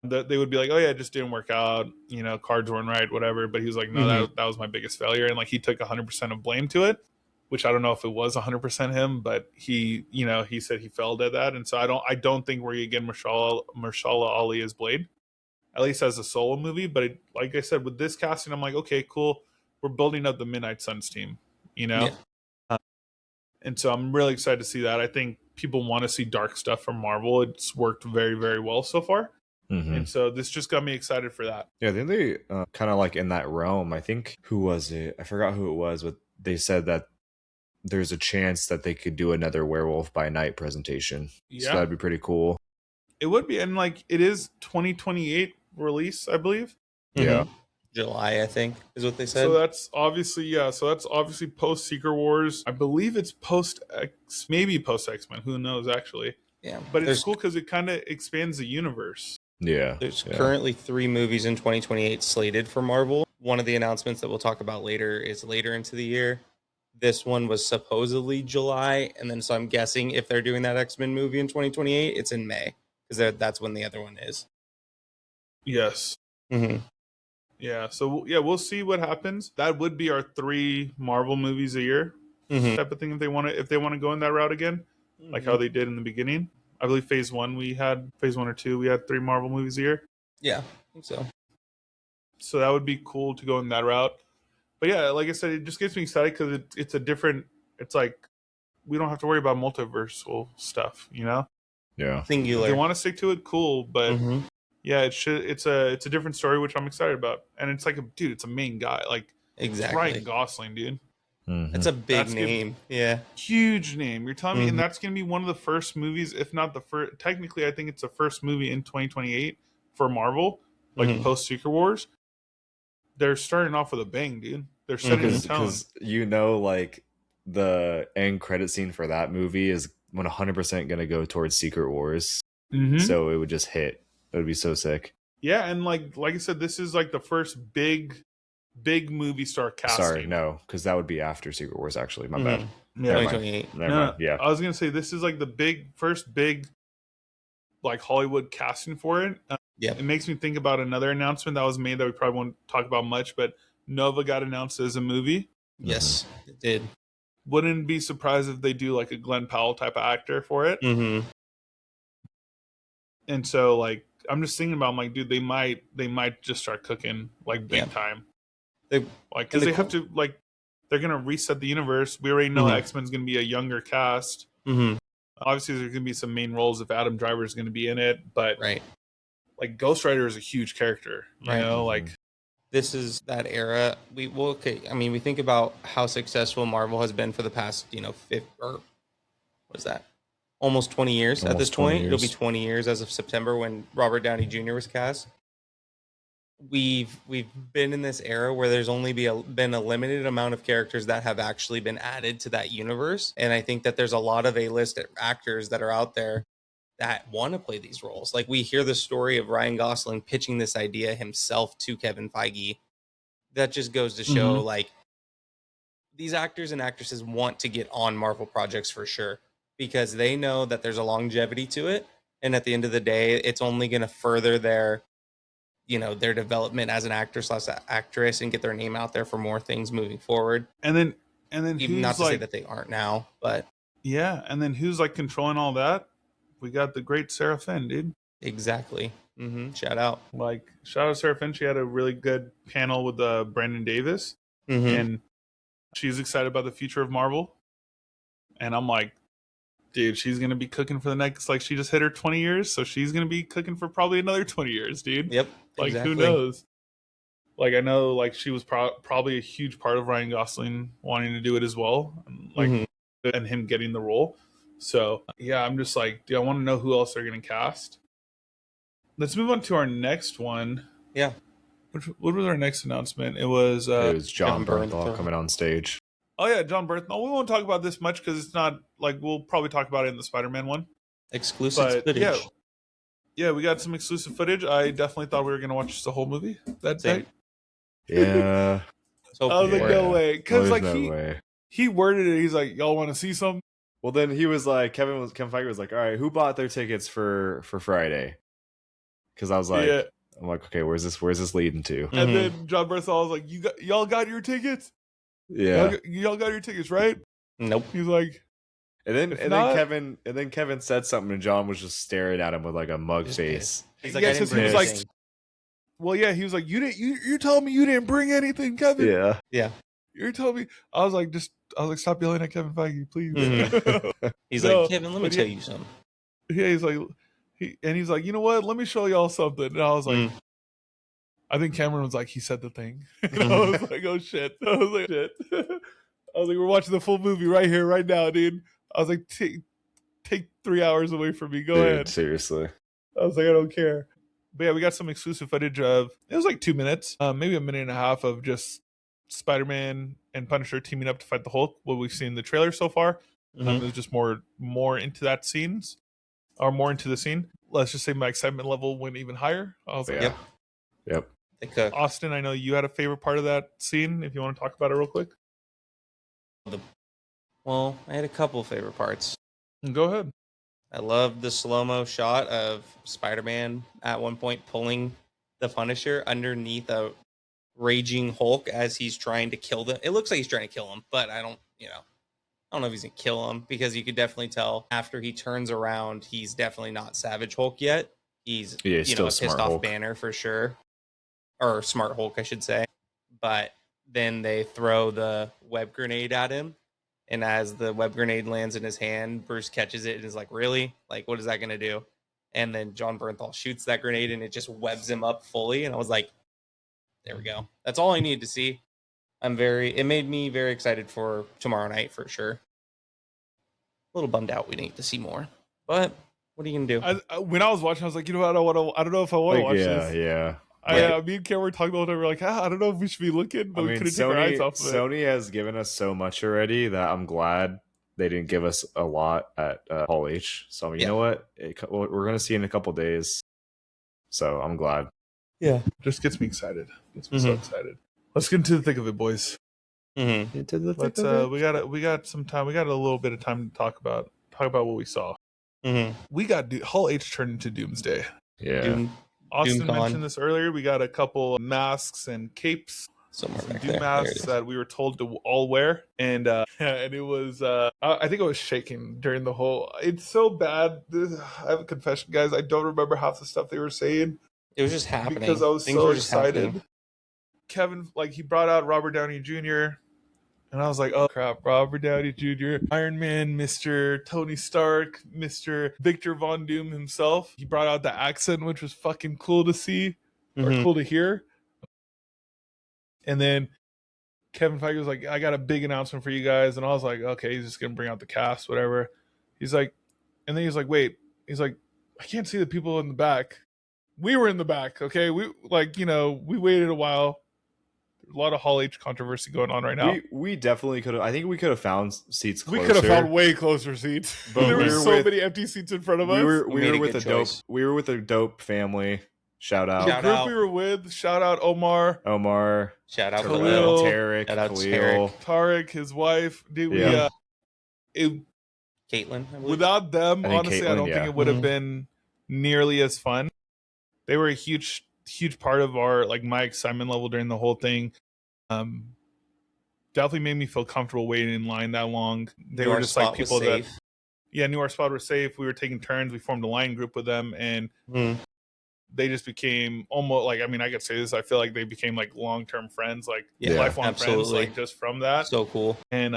they would be like, oh yeah, it just didn't work out, you know, cards weren't right, whatever. But he was like, no, that was my biggest failure. And like, he took 100% of blame to it, which I don't know if it was 100% him, but he, you know, he said he failed at that. And so I don't think we're going to get Mahershala Ali as Blade, at least as a solo movie. But like I said, with this casting, I'm like, okay, cool. We're building up the Midnight Suns team, you know? Yeah. And so I'm really excited to see that. I think people want to see dark stuff from Marvel. It's worked very, very well so far. And so this just got me excited for that. Yeah, I think they kind of like in that realm. I think, who was it? I forgot who it was, but they said that there's a chance that they could do another Werewolf by Night presentation. Yeah. So that'd be pretty cool. It would be. And like, it is 2028 release, I believe. Yeah. July, I think, is what they said. So that's obviously, post Secret Wars. I believe it's post X, maybe post X-Men. Who knows, actually. Yeah. But it's cool because it kind of expands the universe. Yeah. There's currently 3 movies in 2028 slated for Marvel. One of the announcements that we'll talk about later is later into the year. This one was supposedly July. And then so I'm guessing if they're doing that X-Men movie in 2028, it's in May. Because that's when the other one is. Yes. Yeah. So, yeah, we'll see what happens. That would be our 3 Marvel movies a year type of thing if they want to go in that route again, like how they did in the beginning. I believe phase 1 or 2, we had 3 Marvel movies a year. Yeah, I think so. So that would be cool to go in that route. But yeah, like I said, it just gets me excited because it's a different, it's like, we don't have to worry about multiversal stuff, you know? Yeah. Singular. If they want to stick to it, cool. But yeah, it's a different story, which I'm excited about. And it's like, it's a main guy. Like, exactly. Ryan Gosling, dude. It's a big name. Yeah. Huge name. You're telling me, and that's going to be one of the first movies, if not the first. Technically, I think it's the first movie in 2028 for Marvel, like post Secret Wars. They're starting off with a bang, dude. They're setting the tone. Because, you know, like, the end credit scene for that movie is 100% going to go towards Secret Wars. So it would just hit. It would be so sick. Yeah, and like I said, this is like the first big movie star casting. Sorry, no, because that would be after Secret Wars, actually. My bad. Yeah, 2028. Never mind. Yeah. I was going to say, this is like the first big like Hollywood casting for it. It makes me think about another announcement that was made that we probably won't talk about much, but Nova got announced as a movie. Yes, it did. Wouldn't be surprised if they do like a Glenn Powell type of actor for it. And so like, I'm just thinking about, I'm like, dude, they might just start cooking like big time. Because they have to, like, they're gonna reset the universe. We already know X-Men's gonna be a younger cast. Obviously, there's gonna be some main roles if Adam Driver is gonna be in it, but like Ghost Rider is a huge character. You know, like, this is that era. We think about how successful Marvel has been for the past, almost 20 years at this point. It'll be 20 years as of September when Robert Downey Jr. was cast. We've been in this era where there's only been a limited amount of characters that have actually been added to that universe. And I think that there's a lot of A-list actors that are out there that want to play these roles. Like, we hear the story of Ryan Gosling pitching this idea himself to Kevin Feige. That just goes to show, like, these actors and actresses want to get on Marvel projects for sure, because they know that there's a longevity to it. And at the end of the day, it's only going to further their development as an actor/actress and get their name out there for more things moving forward. And then even not to say that they aren't now, but yeah. And then who's like controlling all that? We got the great Sarah Finn, dude. Exactly. Shout out to Sarah Finn. She had a really good panel with Brandon Davis, and she's excited about the future of Marvel. And I'm like, dude, she's going to be cooking for the next, like, she just hit her 20 years, so she's going to be cooking for probably another 20 years, dude. Yep. Like, exactly. Who knows? Like, I know, like, she was probably a huge part of Ryan Gosling wanting to do it as well, like, and him getting the role. So, yeah, I'm just like, dude, I want to know who else they're going to cast. Let's move on to our next one. Yeah. What was our next announcement? It was John Kevin Bernthal Bernthal. coming on stage. oh yeah, John Bernthal. We won't talk about this much because it's not like we'll probably talk about it in the Spider-Man one. Exclusive But footage. yeah, we got some exclusive footage. I definitely thought we were gonna watch the whole movie that Same. night. Yeah. So I was like, Yeah. no way, because There's like no way. he worded it. He's like, y'all want to see some? Well, then he was like, Kevin Feige was like, all right, who bought their tickets for Friday? Because I was like, Yeah. I'm like, okay, where's this leading to? Mhm. And then John Bernthal was like, y'all got your tickets? Yeah. Y'all got your tickets, right? Nope. He's like, And then If and not- then Kevin said something and John was just staring at him with like a mug Just face. He's like, Yeah, I didn't 'cause he bring was like- anything. well, yeah. He was like, you're telling me you didn't bring anything, Kevin? Yeah. Yeah. You're telling me. I was like, stop yelling at Kevin Feige, please. Mhm. He's No, like, Kevin, let me but tell yeah. you something. Yeah, he's like, he's like, you know what? Let me show y'all something. And I was like, I think Cameron was like, he said the thing. And I was like, oh shit. I was like, shit. I was like, we're watching the full movie right here, right now, dude. I was like, take 3 hours away from me. Go Dude, ahead. seriously. I was like, I don't care. But yeah, we got some exclusive footage of, it was like 2 minutes, maybe a minute and a half of just Spider-Man and Punisher teaming up to fight the Hulk. What we've seen in the trailer so far. It was just more into that scenes, or more into the scene. Let's just say my excitement level went even higher. I was like, Yeah. Yep. Like, Austin, I know you had a favorite part of that scene. If you want to talk about it real quick, well, I had a couple favorite parts. go ahead. I loved the slow-mo shot of Spider-Man at one point pulling the Punisher underneath a raging Hulk as he's trying to kill them. It looks like he's trying to kill him, but I don't know if he's gonna kill him, because you could definitely tell after he turns around, he's definitely not Savage Hulk yet. He's still a Smart pissed off Hulk. Banner for sure, or Smart Hulk, I should say. But then they throw the web grenade at him, and as the web grenade lands in his hand, Bruce catches it and is like, "Really? Like, what is that gonna do?" And then John Bernthal shoots that grenade, and it just webs him up fully. And I was like, "There we go. That's all I needed to see." It made me very excited for tomorrow night for sure. A little bummed out we didn't get to see more, but what are you gonna do? When I was watching, I was like, you know what? I don't know if I want to watch this. Yeah. Me and Cam were talking about it. We're like, I don't know if we should be looking, but we couldn't take our eyes off of it. Sony has given us so much already that I'm glad they didn't give us a lot at Hall H. So you know what? We're gonna see in a couple days. So I'm glad. Yeah, just gets me excited. Gets me so excited. Let's get into the thick of it, boys. Into the thick Let's of it. we got some time. We got a little bit of time to talk about what we saw. We got Hall H turned into Doomsday. Yeah. Austin DoomCon. mentioned this earlier. We got a couple of masks and capes, Somewhere some back Doom there. masks that we were told to all wear, and it was I think I was shaking during the whole. It's so bad. I have a confession, guys. I don't remember half the stuff they were saying It was just happening because I was Things so were just excited. happening. Kevin, like, he brought out Robert Downey Jr. And I was like, oh crap, Robert Downey Jr., Iron Man, Mr. Tony Stark, Mr. Victor Von Doom himself. He brought out the accent, which was fucking cool to see, or cool to hear. And then Kevin Feige was like, I got a big announcement for you guys. And I was like, okay, he's just going to bring out the cast, whatever. He's like, and then he's like, wait. He's like, I can't see the people in the back. We were in the back, okay? We waited a while. A lot of Hall H controversy going on right now. We definitely could have. I think we could have found seats closer. We could have found way closer seats. But There were we were so with- many empty seats in front of us. We were made a with good a dope. choice. We were with a dope family. Shout out the Shout group out. we were with. Shout out Omar, Omar, Shout out to Khalil. Will. Tarek, Shout out to Khalil. Tarek, his wife. Dude, Yeah. Caitlin. I believe. without them, I think honestly, I Caitlin, don't think yeah. it would have Mhm. been nearly as fun. They were a huge part of our, like, my excitement level during the whole thing. Definitely made me feel comfortable waiting in line that long. They Knew were our just like spot was people that, safe. knew our spot was safe. We were taking turns. We formed a line group with them, and they just became almost like, I mean, I could say this, I feel like they became like long-term friends, like Yeah, lifelong friends, absolutely. like just from that. So cool. And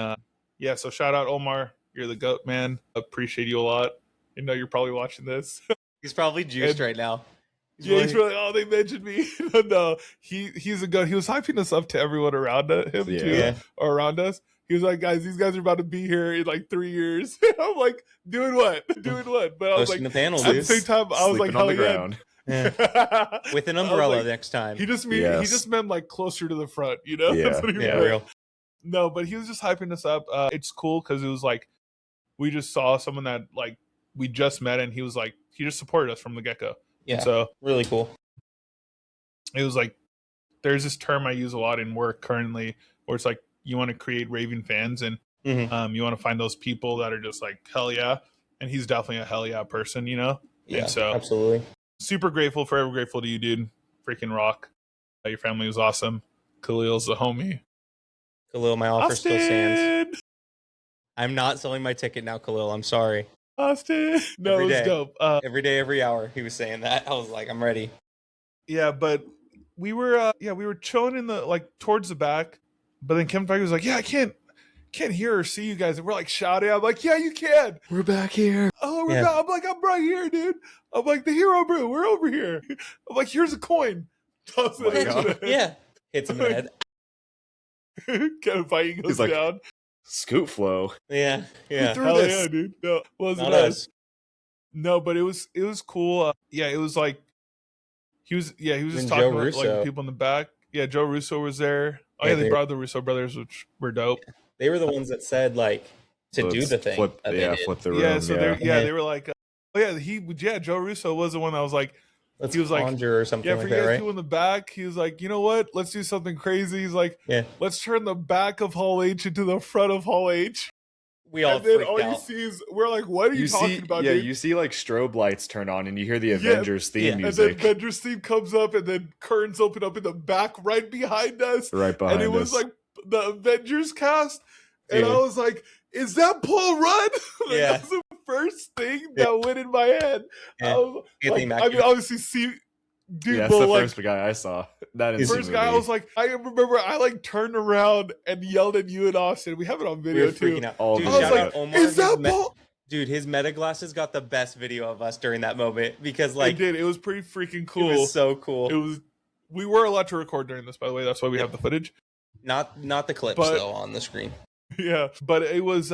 so shout out Omar, you're the GOAT, man. Appreciate you a lot. You know you're probably watching this. He's probably juiced And- right now. Yeah, he's really, oh, they mentioned me. No, he's a GOAT. He was hyping us up to everyone around him too, Yeah. or around us. He was like, guys, these guys are about to be here in like 3 years. I'm like, doing what? But I was Hosting like, the panel, at the dude. same time, I was like, Sleeping on hell the yeah. ground. With an umbrella like, next time. he just meant like closer to the front, you know? Yeah. That's what he Yeah, meant. real. No, but he was just hyping us up. It's cool because it was like we just saw someone that like we just met, and he was like he just supported us from the get-go. Yeah, And so really cool. it was like there's this term I use a lot in work currently where it's like you want to create raving fans, and you want to find those people that are just like hell yeah, and he's definitely a hell yeah person, you know? Yeah, and so absolutely. super grateful, forever grateful to you, dude. Freaking rock. Your family was awesome. Khalil's a homie. Khalil, my offer Austin! still stands. I'm not selling my ticket now, Khalil. I'm sorry. Austin. No, Every it was day. dope. Every day, every hour, he was saying that. I was like, I'm ready. Yeah, but we were chilling in the like towards the back, but then Kevin Feige was like, yeah, I can't hear or see you guys, and we're like shouting. I'm like, yeah, you can. We're back here. Oh, we're back. I'm like, I'm right here, dude. I'm like, the hero brew, we're over here. I'm like, here's a coin. Yeah, hits him in the head. Kevin Feige goes He's like, down. Scoot flow. Yeah. Hell this. yeah, dude. No, wasn't Not us. us. No, but it was cool. Yeah, it was like he was just And talking Joe about like Russo. the people in the back. Yeah, Joe Russo was there. Oh Yeah, yeah, they brought the Russo brothers, which were dope. They were the ones that said like to do the thing. Flip, that they yeah, did. flip the room. Yeah, so yeah. they were like, Joe Russo was the one that was like, Let's he was like, conjure or something yeah, for like you that, guys right? people in the back, he was like, you know what? Let's do something crazy. He's like, Yeah. let's turn the back of Hall H into the front of Hall H. We all And then freaked all you out. see is we're like, what are you talking about? Yeah, dude? you see like strobe lights turn on, and you hear the Avengers theme And music then Avengers theme comes up, and then curtains open up in the back right behind us. right behind us. And it was like the Avengers cast. And Dude. I was like, is that Paul Rudd? Like, Yeah. that was the first thing that went in my head. Yeah. I was Anthony like, Mackie. I mean, obviously, dude, yeah, that's but the like, first guy I saw. That the first guy, I was like, I remember I like turned around and yelled at you and Austin. We have it on We video were too. freaking out. All Dude, video. I was shout like, out Omar. is that Paul? Dude, his meta glasses got the best video of us during that moment because It like did. It was pretty freaking it cool. was so cool. It was. We were allowed to record during this, by the way. That's why we have the footage. Not the clips But- though on the screen. Yeah, but it was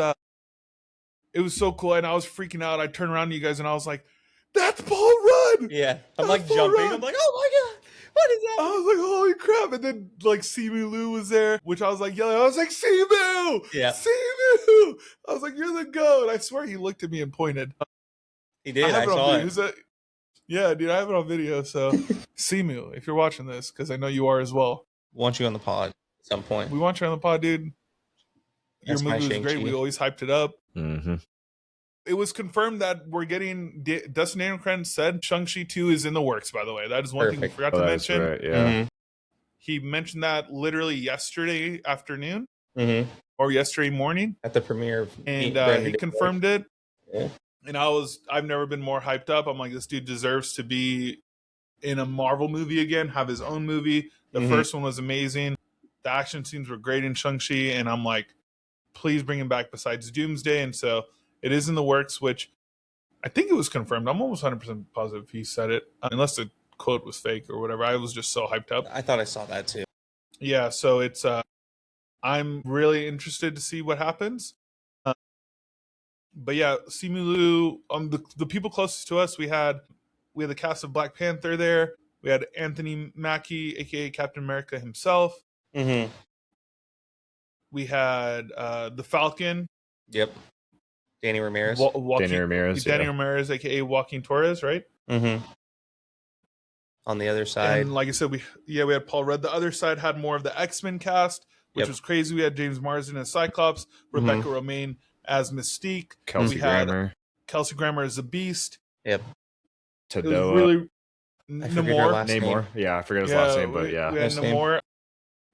so cool, and I was freaking out. I turned around to you guys, and I was like, "That's Paul Rudd!" Yeah, I'm That's like Paul jumping. Rudd. I'm like, oh my god, what is that? I was like, "Holy crap!" And then like Simu Liu was there, which I was like yelling. I was like, "Simu, Yeah. Simu!" I was like, "You're the goat!" And I swear he looked at me and pointed. He did. I have saw on it. video. Yeah, dude, I have it on video. So, Simu, if you're watching this, because I know you are as well, Want you on the pod at some point. we want you on the pod, dude. Your That's my movie was Shang-Chi. great. We always hyped it up. Mm-hmm. It was confirmed that we're getting Dustin Daniel said Shang-Chi 2 is in the works, by the way. That is one thing we Perfect. forgot to mention. Right, yeah. Mhm. He mentioned that literally yesterday afternoon Mhm. or yesterday morning, At the premiere of and Brand he New confirmed it. Yeah. And I've never been more hyped up. I'm like, this dude deserves to be in a Marvel movie again, have his own movie. The Mhm. first one was amazing. The action scenes were great in Shang-Chi, and I'm like, please bring him back besides Doomsday. And so it is in the works, which I think it was confirmed. I'm almost 100% positive he said it, unless the quote was fake or whatever. I was just so hyped up. I thought I saw that too. Yeah, so it's I'm really interested to see what happens. But yeah, Simu Liu, the people closest to us, we had the cast of Black Panther there. We had Anthony Mackie, aka Captain America himself. Mm-hmm. We had the Falcon. Yep. Danny Ramirez. Danny Ramirez. Danny yeah. Ramirez, aka Joaquin Torres, right? Mm-hmm. On the other side. And like I said, we had Paul Rudd. The other side had more of the X-Men cast, which Yep. was crazy. We had James Marsden as Cyclops, Rebecca Romaine as Mystique, Kelsey we had Grammer. Kelsey Grammer as the Beast. Yep. It was Tadoa. really I forget her last Namor. name. Yeah, I forget his last name, but we yeah. had Last name. Namor.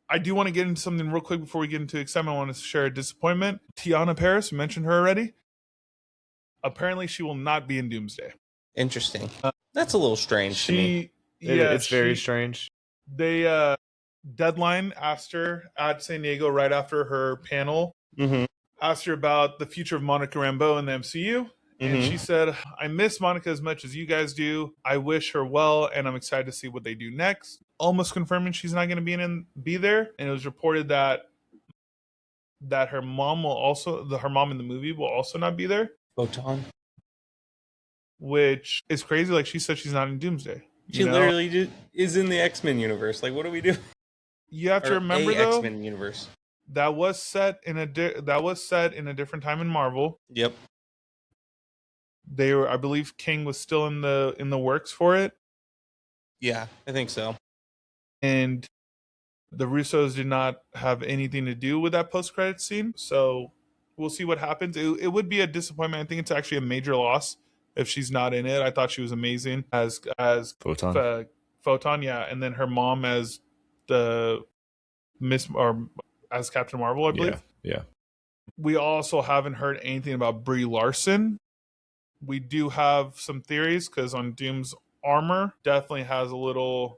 I do want to get into something real quick before we get into excitement. I want to share a disappointment. Tiana Paris, mentioned her already. Apparently, she will not be in Doomsday. Interesting. That's a little strange to me. It's very strange. They Deadline asked her at San Diego right after her panel, Mm-hmm. asked her about the future of Monica Rambeau in the MCU. And Mhm. she said, I miss Monica as much as you guys do. I wish her well, and I'm excited to see what they do next. Almost confirming she's not going to be there. And it was reported that her mom her mom in the movie will also not be there, Photon. which is crazy. Like she said, she's not in Doomsday. She literally just is in the X-Men universe. Like, what do we do? You have to remember, though, X-Men universe that was set in a different time in Marvel. Yep. They were, I believe, King was still in the works for it. Yeah, I think so. And the Russos did not have anything to do with that post-credit scene. So we'll see what happens. It would be a disappointment. I think it's actually a major loss if she's not in it. I thought she was amazing as Photon, yeah, and then her mom as the as Captain Marvel, I believe. Yeah. We also haven't heard anything about Brie Larson. We do have some theories because on Doom's armor definitely has a little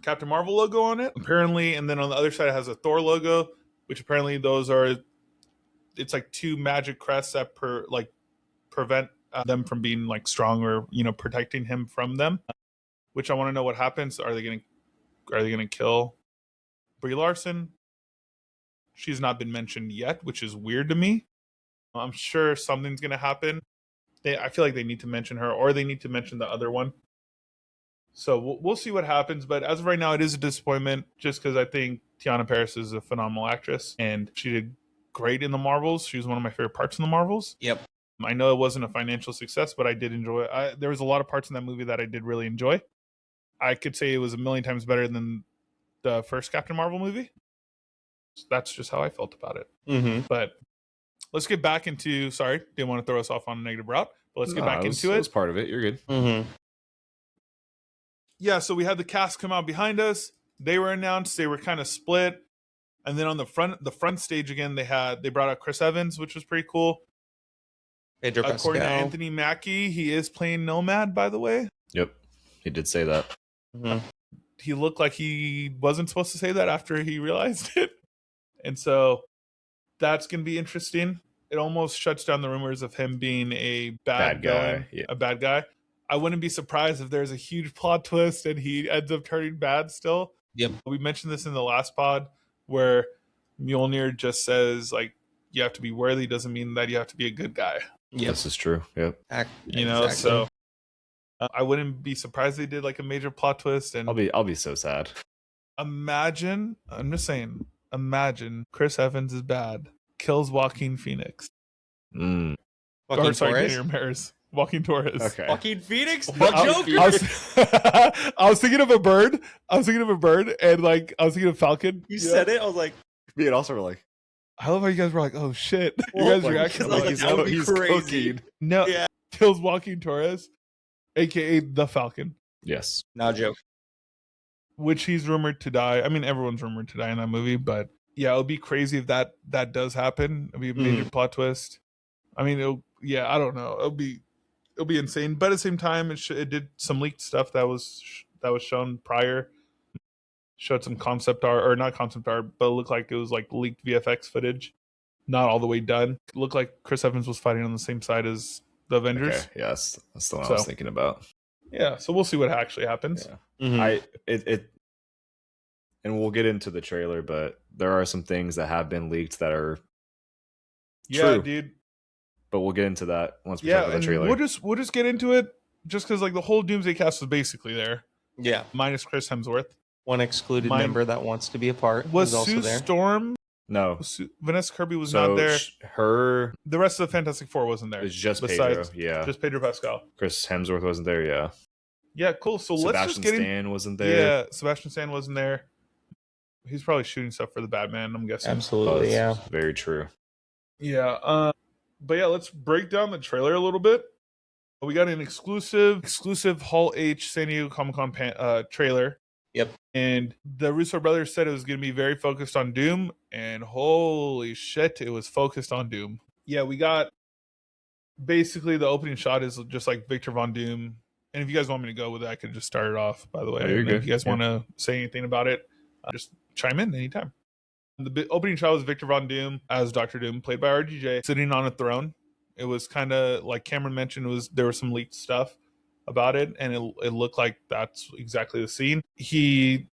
Captain Marvel logo on it, apparently, and then on the other side it has a Thor logo, which apparently it's like two magic crests that prevent them from being like strong or protecting him from them. Which I want to know what happens. Are they gonna kill Brie Larson? She's not been mentioned yet, which is weird to me. I'm sure something's gonna happen. I feel like they need to mention her, or they need to mention the other one. So we'll see what happens. But as of right now, it is a disappointment just because I think Tiana Paris is a phenomenal actress and she did great in the Marvels. She was one of my favorite parts in the Marvels. Yep. I know it wasn't a financial success, but I did enjoy it. There was a lot of parts in that movie that I did really enjoy. I could say it was a million times better than the first Captain Marvel movie. So that's just how I felt about it. Mm-hmm. But let's get back into, sorry, didn't want to throw us off on a negative route, but let's get back into it. It was part of it. You're good. Mm-hmm. Yeah, so we had the cast come out behind us. They were announced. They were kind of split. And then on the front stage again, they brought out Chris Evans, which was pretty cool. Pedro Pascal. According to Anthony Mackie, he is playing Nomad, by the way. Yep. He did say that. Mm-hmm. He looked like he wasn't supposed to say that after he realized it. And so that's going to be interesting. It almost shuts down the rumors of him being a bad guy. Yeah. A bad guy. I wouldn't be surprised if there's a huge plot twist and he ends up turning bad still. Yep. We mentioned this in the last pod where Mjolnir just says, like, you have to be worthy doesn't mean that you have to be a good guy. Yep. This is true. Yep. Exactly. So I wouldn't be surprised they did like a major plot twist. And I'll be so sad. Imagine Chris Evans is bad, kills Joaquin Phoenix. Joaquin Torres? Ramirez. Joaquin Torres. Okay. Joaquin Phoenix? I was thinking of a bird. And like I was thinking of Falcon. You said it. I was like, Me and also were like, I love how you guys were like, oh shit. You guys reacted like, he's crazy. cooking. No, Yeah. kills Joaquin Torres, aka the Falcon, Yes. no joke. which he's rumored to die. I mean, everyone's rumored to die in that movie, but yeah, it would be crazy if that does happen. It'll be a major plot twist. I mean, I don't know. It'll be insane. But at the same time, it did some leaked stuff that was shown prior. Showed some concept art, or not concept art, but it looked like it was like leaked VFX footage, not all the way done. It looked like Chris Evans was fighting on the same side as the Avengers. Okay. Yes. That's the one I was thinking about. Yeah, so we'll see what actually happens. Yeah. Mm-hmm. And we'll get into the trailer, but there are some things that have been leaked that are true. Dude. But we'll get into that once we talk about the trailer. We'll just get into it, just because like the whole Doomsday cast was basically there. Yeah. Minus Chris Hemsworth. One excluded member that wants to be a part was also Sue there. Storm. No. Vanessa Kirby was not there. The rest of the Fantastic Four wasn't there. It's just Besides, Pedro. Yeah. Just Pedro Pascal. Chris Hemsworth wasn't there. Yeah. Yeah, cool. So let's just get Stan wasn't there. Yeah, Sebastian Stan wasn't there. He's probably shooting stuff for the Batman, I'm guessing. Absolutely, yeah. Very true. Yeah. But yeah, let's break down the trailer a little bit. We got an exclusive Hall H San Diego Comic-Con trailer. Yep. And the Russo brothers said it was going to be very focused on Doom, and holy shit, it was focused on Doom. Yeah, we got basically the opening shot is just like Victor Von Doom. And if you guys want me to go with it, I could just start it off, by the way. If you guys want to say anything about it, just chime in anytime. The opening shot was Victor Von Doom as Dr. Doom, played by RDJ, sitting on a throne. It was kind of like Cameron mentioned, there was some leaked stuff about it, and it looked like that's exactly the scene. He's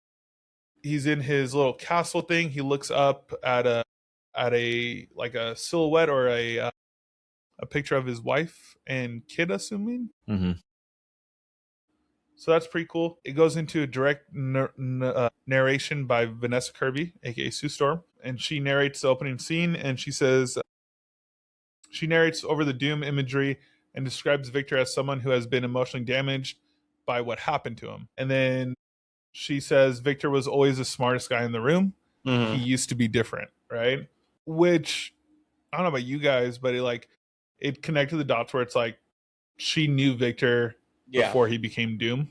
in his little castle thing. He looks up at a like a silhouette or a picture of his wife and kid, assuming. Mm-hmm. So that's pretty cool. It goes into a direct narration by Vanessa Kirby, aka Sue Storm, and she narrates the opening scene. And she says she narrates over the Doom imagery and describes Victor as someone who has been emotionally damaged by what happened to him. And then she says Victor was always the smartest guy in the room. He used to be different, right? Which I don't know about you guys, but it connected the dots where it's like she knew Victor before he became Doom.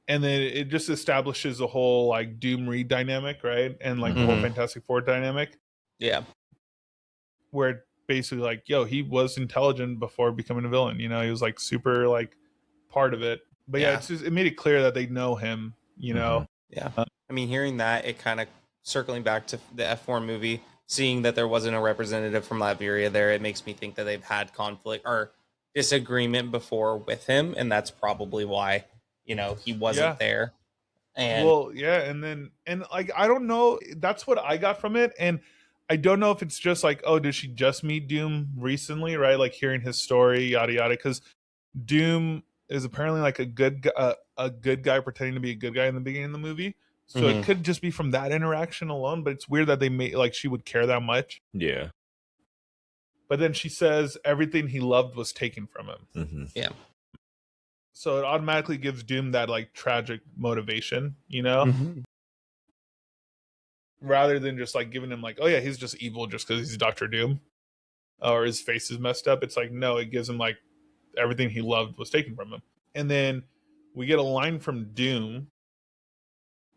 And then it just establishes the whole like Doom Reed dynamic, right? And like the whole Fantastic Four dynamic. Yeah. Where basically like, yo, he was intelligent before becoming a villain. You know, he was like super like part of it. But yeah, it's just, it made it clear that they know him, you know? Yeah. I mean, hearing that, it kind of circling back to the F4 movie, seeing that there wasn't a representative from Latveria there, it makes me think that they've had conflict or disagreement before with him. And that's probably why, you know, he wasn't there. And well, yeah. And like, I don't know. That's what I got from it. And I don't know if it's just like, oh, did she just meet Doom recently? Right. Like hearing his story, yada, yada. Cause Doom is apparently like a good guy pretending to be a good guy in the beginning of the movie. So it could just be from that interaction alone, but it's weird that they made like she would care that much. Yeah. But then she says everything he loved was taken from him. Yeah. So it automatically gives Doom that like tragic motivation, you know? Rather than just like giving him like, oh yeah, he's just evil just because he's Dr. Doom. Or his face is messed up. It's like, no, it gives him like everything he loved was taken from him. And then we get a line from Doom,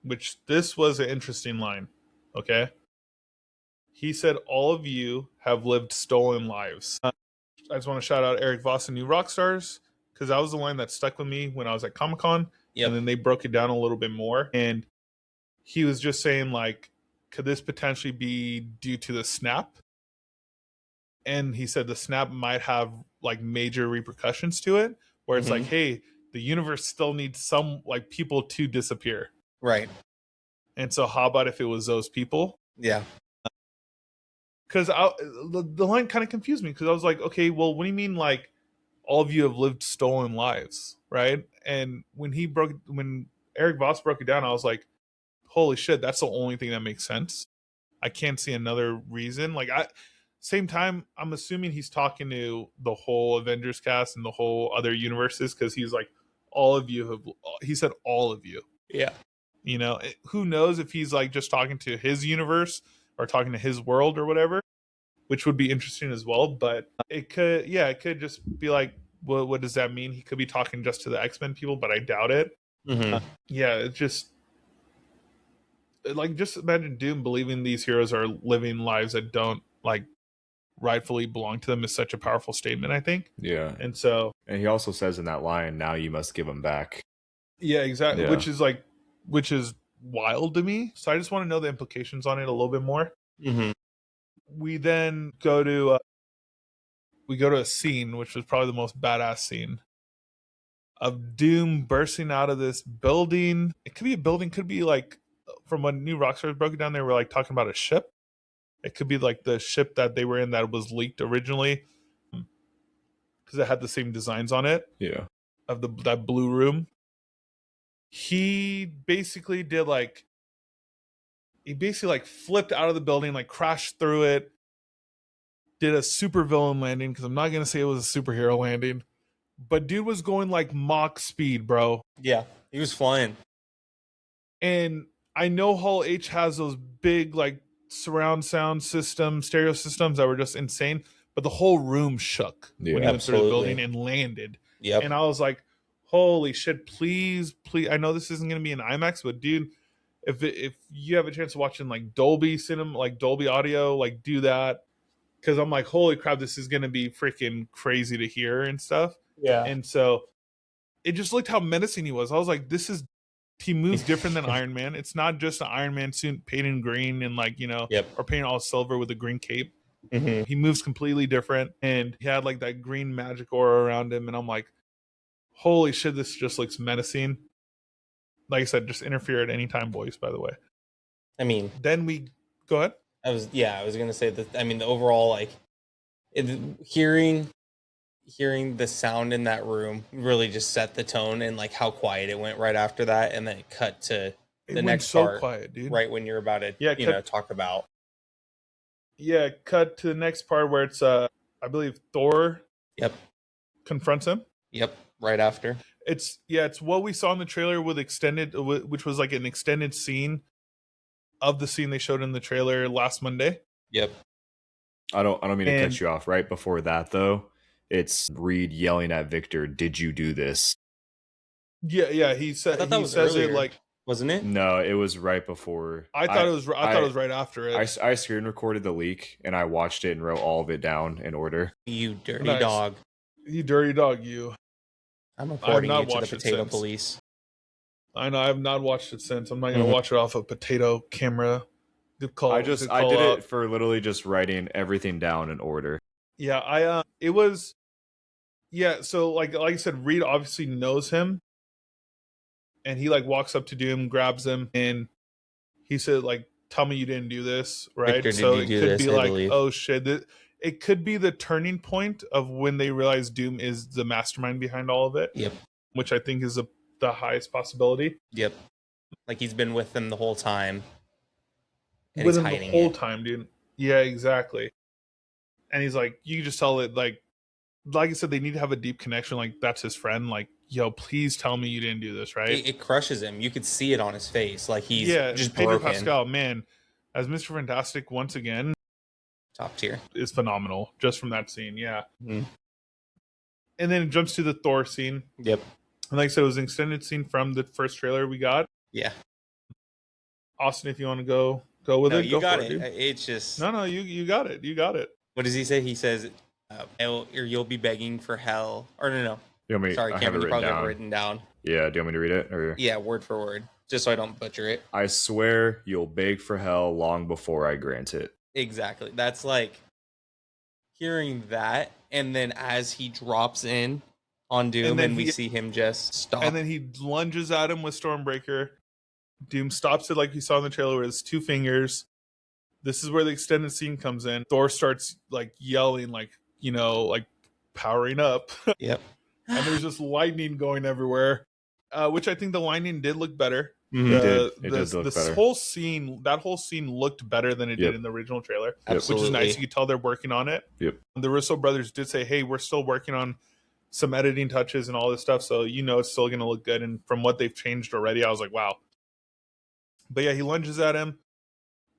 which this was an interesting line, okay? He said, all of you have lived stolen lives. I just want to shout out Eric Voss and New Rockstars, because that was the line that stuck with me when I was at Comic-Con. And then they broke it down a little bit more. And he was just saying, like, could this potentially be due to the snap? And he said the snap might have, like, major repercussions to it, where it's like, hey, the universe still needs some, like, people to disappear. Right. And so how about if it was those people? Yeah. Because the line kind of confused me, because I was like, okay, well, what do you mean, like, all of you have lived stolen lives, right? And when Eric Voss broke it down, I was like, holy shit, that's the only thing that makes sense. I can't see another reason. Like, same time, I'm assuming he's talking to the whole Avengers cast and the whole other universes, because he's like, all of you have, he said all of you. Yeah. You know, who knows if he's like just talking to his universe or talking to his world or whatever, which would be interesting as well. But it could just be like, well, what does that mean? He could be talking just to the X-Men people, but I doubt it. Yeah, it's just like, just imagine Doom believing these heroes are living lives that don't like rightfully belong to them is such a powerful statement, I think. Yeah. And he also says in that line, now you must give them back. Yeah, exactly. Yeah. Which is wild to me. So I just want to know the implications on it a little bit more. We then go to a scene, which was probably the most badass scene, of Doom bursting out of this building. It could be a building, could be like, from when New Rockstars broke it down, they were like talking about a ship. It could be like the ship that they were in that was leaked originally, because it had the same designs on it. Yeah. Of that blue room. He basically flipped out of the building, like crashed through it, did a super villain landing, because I'm not going to say it was a superhero landing, but dude was going like Mach speed, bro. Yeah, he was flying. And I know Hall H has those big like surround sound systems, stereo systems that were just insane, but the whole room shook when he went through the building and landed. And I was like, holy shit, please. I know this isn't going to be an IMAX, but dude, if you have a chance to watch in like Dolby Cinema, like Dolby Audio, like do that. Because I'm like, holy crap, this is going to be freaking crazy to hear and stuff. Yeah. And so it just looked how menacing he was. I was like, he moves different than Iron Man. It's not just an Iron Man suit painted green and like, you know, or painted all silver with a green cape. He moves completely different. And he had like that green magic aura around him. And I'm like, holy shit, this just looks menacing. Like I said, just interfere at any time, boys, by the way. I mean, then we go ahead. I was going to say that. I mean, the overall, like, hearing hearing the sound in that room really just set the tone, and like how quiet it went right after that, and then it cut to the next so part, quiet, dude. right when you're about to talk about. Yeah, cut to the next part where it's I believe Thor. Yep. Confronts him. Yep. Right after. It's what we saw in the trailer with extended, which was like an extended scene of the scene they showed in the trailer last Monday. Yep. I don't mean to cut you off. Right before that, though, it's Reed yelling at Victor, "Did you do this?" Yeah. He said. He says earlier, it like, wasn't it? No, it was right before. I thought it was right after it. I screen recorded the leak and I watched it and wrote all of it down in order. You dirty dog. You dirty dog. You. I'm reporting you to the potato police. I know. I have not watched it since. I'm not gonna watch it off a potato camera. Good call. I did it for literally just writing everything down in order. Yeah, it was. Yeah, so like I said, Reed obviously knows him, and he like walks up to Doom, grabs him, and he said like, "Tell me you didn't do this, right?" Victor, so it could be like, "Oh shit!" It could be the turning point of when they realize Doom is the mastermind behind all of it. Yep. Which I think is the highest possibility. Yep. Like he's been with them the whole time. And with him the whole time, dude. Yeah, exactly. And he's like, you can just tell it, like I said, they need to have a deep connection. Like, that's his friend. Like, yo, please tell me you didn't do this, right? It crushes him. You could see it on his face. Like, he's just Pedro broken. Pascal, man, as Mr. Fantastic, once again, top tier. Is phenomenal just from that scene, yeah. Mm-hmm. And then it jumps to the Thor scene. Yep. And like I said, it was an extended scene from the first trailer we got. Yeah. Austin, if you want to go with it, you got it. Dude. It's just no, you got it. You got it. What does he say? He says, "You'll be begging for hell." Or no. Sorry, Cameron, you probably have it written down. Yeah, do you want me to read it? Or... Yeah, word for word, just so I don't butcher it. I swear you'll beg for hell long before I grant it. Exactly. That's like hearing that, and then as he drops in on Doom, and we see him just stop, and then he lunges at him with Stormbreaker. Doom stops it like we saw in the trailer with his two fingers. This is where the extended scene comes in. Thor starts like yelling, like, like powering up. Yep. And there's just lightning going everywhere, which I think the lightning did look better. Mm-hmm. It did look better. That whole scene looked better than it did in the original trailer, Absolutely. Which is nice. You could tell they're working on it. Yep. The Russo brothers did say, hey, we're still working on some editing touches and all this stuff, so it's still going to look good. And from what they've changed already, I was like, wow. But yeah, he lunges at him.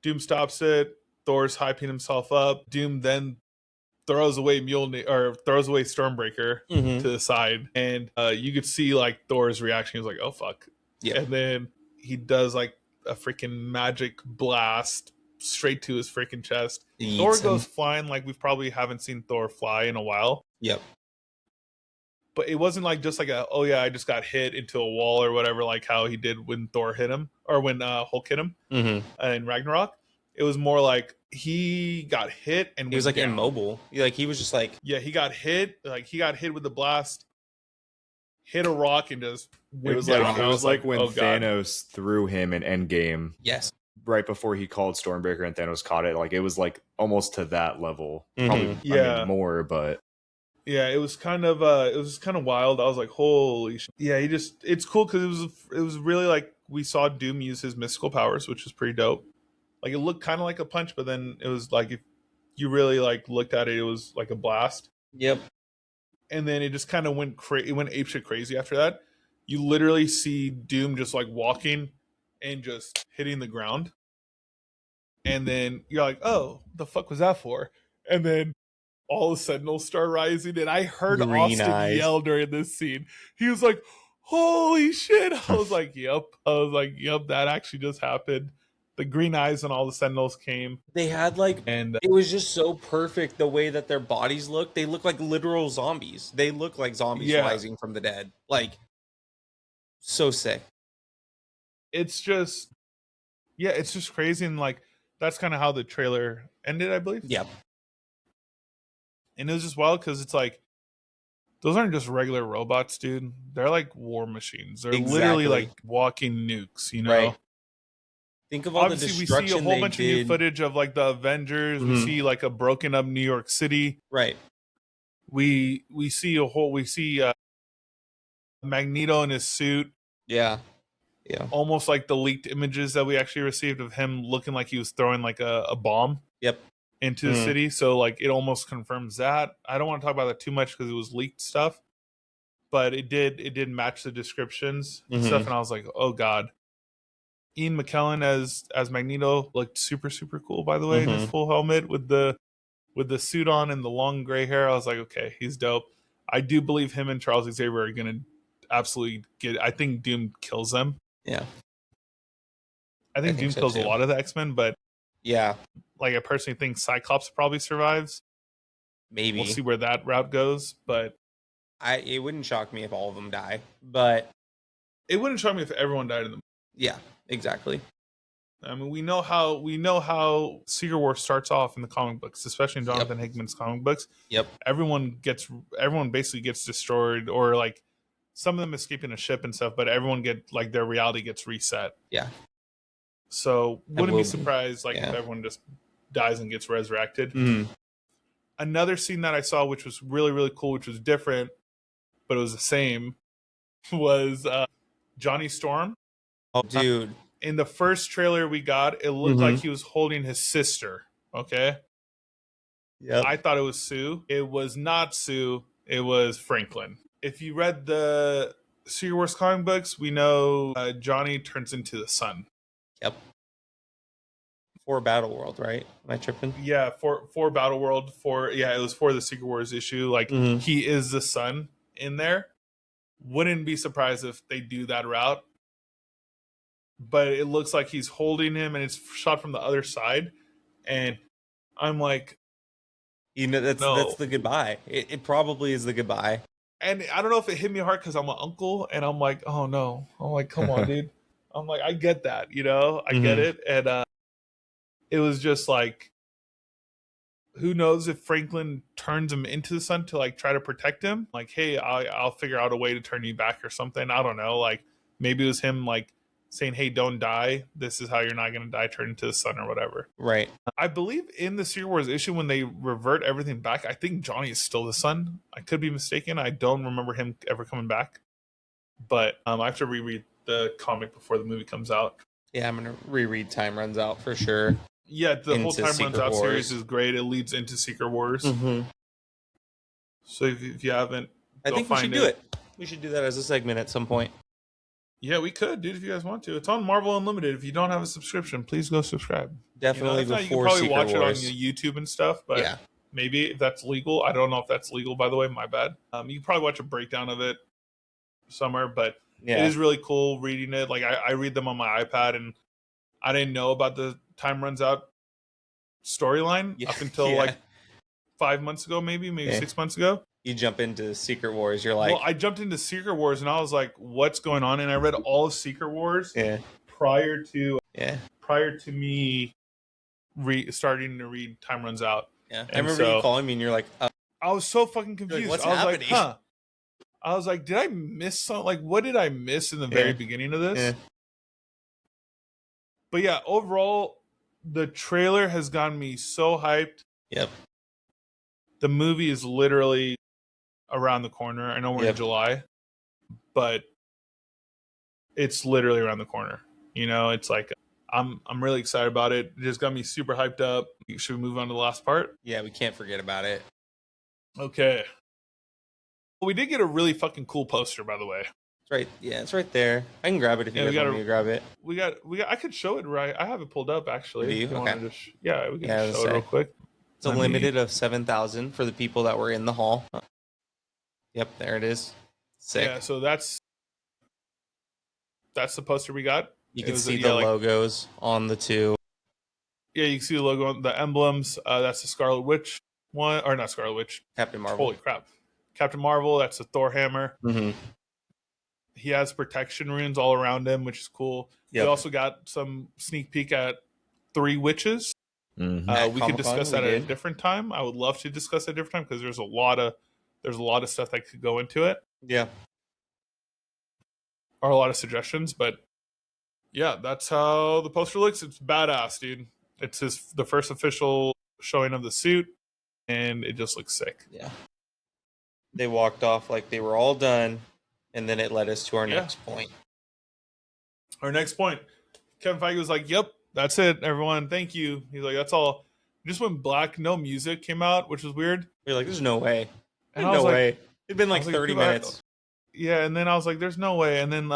Doom stops it. Thor's hyping himself up. Doom then throws away Stormbreaker to the side, and you could see like Thor's reaction. He was like, "Oh fuck!" Yeah. And then he does like a freaking magic blast straight to his freaking chest. Thor goes flying like we probably haven't seen Thor fly in a while. Yep. But it wasn't like just like I just got hit into a wall or whatever, like how he did when Thor hit him or when Hulk hit him in Ragnarok. It was more like he got hit and he was like immobile. Like he was just like, yeah, he got hit. Like he got hit with the blast, hit a rock, and just went down. It was like when Thanos threw him in Endgame. Yes. Right before he called Stormbreaker and Thanos caught it. Like it was like almost to that level. Mm-hmm. Probably I mean, more, but yeah, it was kind of wild. I was like, holy shit. Yeah, it's cool because it was really like we saw Doom use his mystical powers, which was pretty dope. Like it looked kind of like a punch, but then it was like if you really like looked at it, it was like a blast. Yep. And then it just kind of went apeshit crazy after that. You literally see Doom just like walking and just hitting the ground. And then you're like, oh, the fuck was that for? And then all the Sentinels start rising, and I heard Austin yell during this scene. He was like, holy shit. I was like, yep. That actually just happened. The green eyes and all the Sentinels came. They had and it was just so perfect the way that their bodies looked. They look like literal zombies. They look like zombies rising from the dead. Like, so sick. It's just crazy. And like, that's kind of how the trailer ended, I believe. Yep. And it was just wild because it's like, those aren't just regular robots, dude. They're like war machines. They're literally like walking nukes, Right. Think of all Obviously, the destruction we see a whole bunch of new footage of like the Avengers. We see like a broken up New York City. Right. We see Magneto in his suit. Yeah. Almost like the leaked images that we actually received of him looking like he was throwing like a bomb. Yep. Into the city. So like it almost confirms that. I don't want to talk about that too much because it was leaked stuff, but it did match the descriptions and stuff. And I was like, oh god. Ian McKellen as Magneto looked super super cool, by the way, in his full helmet with the suit on and the long gray hair. I was like, okay, he's dope. I do believe him and Charles Xavier are gonna absolutely get. I think Doom kills them. Yeah, I think Doom kills a lot of the X-Men, but yeah, like I personally think Cyclops probably survives. Maybe we'll see where that route goes, but it wouldn't shock me if all of them die. But it wouldn't shock me if everyone died in the movie. Yeah, exactly. I mean, we know how Secret War starts off in the comic books, especially in Jonathan Hickman's comic books. Yep. Everyone basically gets destroyed, or like some of them escape in a ship and stuff, but everyone their reality gets reset. Yeah. So wouldn't be surprised if everyone just dies and gets resurrected. Another scene that I saw, which was really, really cool, which was different, but it was the same, was Johnny Storm. Oh, dude. In the first trailer we got, it looked like he was holding his sister. Okay. Yeah. I thought it was Sue. It was not Sue. It was Franklin. If you read the Secret Wars comic books, we know Johnny turns into the sun. Yep. For Battle World, right? Am I tripping? Yeah, for Battle World. It was for the Secret Wars issue. Like he is the sun in there. Wouldn't be surprised if they do that route. But it looks like he's holding him, and it's shot from the other side. And I'm like, that's the goodbye. It probably is the goodbye. And I don't know if it hit me hard because I'm an uncle, and I'm like, oh no. I'm like, come on, dude. I'm like, I get that, I get it. And it was just like, who knows if Franklin turns him into the sun to like try to protect him? Like, hey, I'll figure out a way to turn you back or something. I don't know. Like maybe it was him like saying, hey, don't die. This is how you're not going to die, turn into the sun or whatever. Right. I believe in the Secret Wars issue, when they revert everything back, I think Johnny is still the sun. I could be mistaken. I don't remember him ever coming back. But I have to reread the comic before the movie comes out. Yeah, I'm going to reread Time Runs Out for sure. Yeah, the whole Time Runs Out series is great. It leads into Secret Wars. So if you haven't, I think we should do it. We should do that as a segment at some point. Yeah, we could, dude, if you guys want to. It's on Marvel Unlimited. If you don't have a subscription, please go subscribe. Definitely before you can probably Secret watch Wars. it on YouTube and stuff, but maybe if that's legal. I don't know if that's legal, by the way. My bad. You can probably watch a breakdown of it somewhere, but it is really cool reading it. Like I read them on my iPad, and I didn't know about the Time Runs Out storyline up until like 5 months ago, maybe 6 months ago. You jump into Secret Wars, you're like... Well, I jumped into Secret Wars, and I was like, what's going on? And I read all of Secret Wars prior to me starting to read Time Runs Out. Yeah, I remember you calling me, and you're like... I was so fucking confused. Like, what's happening? Like, huh? I was like, did I miss something? Like, what did I miss in the very beginning of this? Yeah. But yeah, overall, the trailer has gotten me so hyped. Yep. The movie is literally around the corner. I know we're in July, but it's literally around the corner. It's like I'm really excited about it. It just got me super hyped up. Should we move on to the last part? Yeah, we can't forget about it. Okay. Well, we did get a really fucking cool poster, by the way. It's right. Yeah, it's right there. I can grab it if you guys want me to grab it. We got. I could show it right. I have it pulled up actually. Do you? Okay. We can show it real quick. It's a limited of 7,000 for the people that were in the hall. Yep, there it is. Sick. Yeah, so that's the poster we got. You can see the logos on the two. Yeah, you can see the logo on the emblems. That's the Scarlet Witch one, or not Scarlet Witch. Captain Marvel. Holy crap. Captain Marvel, that's the Thor hammer. He has protection runes all around him, which is cool. Yep. We also got some sneak peek at 3 witches. We could discuss that at a different time. I would love to discuss at a different time because there's a lot of stuff that could go into it. Yeah. Or a lot of suggestions, but yeah, that's how the poster looks. It's badass, dude. It's the first official showing of the suit, and it just looks sick. Yeah. They walked off like they were all done, and then it led us to our next point. Our next point, Kevin Feige was like, "Yep, that's it, everyone. Thank you." He's like, "That's all." Just went black, no music came out, which was weird. You're like, "There's no way." And I was like, It'd been like 30 minutes. Yeah, and then I was like, "There's no way." And then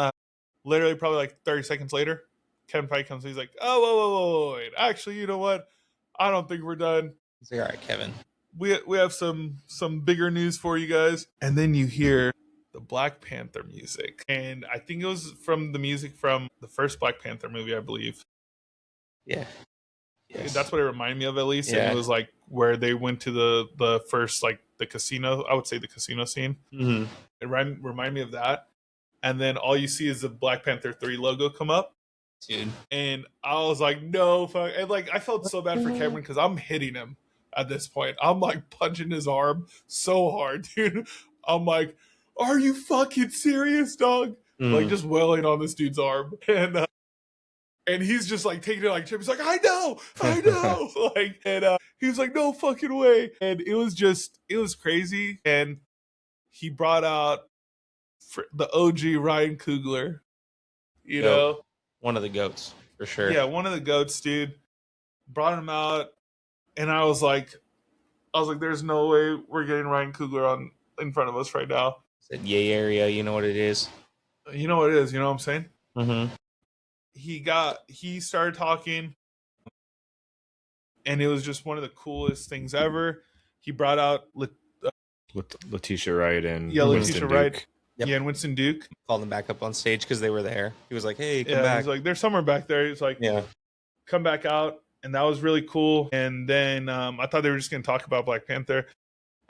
literally probably like 30 seconds later, Kevin Feige comes. He's like, "Oh, whoa, wait. Actually, you know what? I don't think we're done." He's like, "All right, Kevin. We have some bigger news for you guys." And then you hear the Black Panther music. And I think it was from the music from the first Black Panther movie, I believe. Yeah. Yes. That's what it reminded me of, at least. Yeah. And it was like where they went to the first, like the casino, I would say the casino scene. Mm-hmm. It reminded me of that. And then all you see is the Black Panther 3 logo come up. Dude. And I was like, no, fuck. And like, I felt so bad for Cameron because I'm hitting him at this point. I'm like punching his arm so hard, dude. I'm like, are you fucking serious, dog? Like just wailing on this dude's arm. And he's just like taking it like chip. He's like, I know. Like, and he was like, no fucking way. And it was crazy. And he brought out the OG Ryan Coogler, you know, one of the goats for sure. Yeah, one of the goats, dude. Brought him out, and I was like, there's no way we're getting Ryan Coogler in front of us right now. Said yay area, you know what it is. You know what it is. You know what I'm saying? Mm-hmm. He started talking, and it was just one of the coolest things ever. He brought out Letitia Wright and Letitia Wright. Yep. Yeah, and Winston Duke. Called them back up on stage because they were there. He was like, hey, come back. He's like, there's somewhere back there. He's like, come back out. And that was really cool. And then I thought they were just going to talk about Black Panther.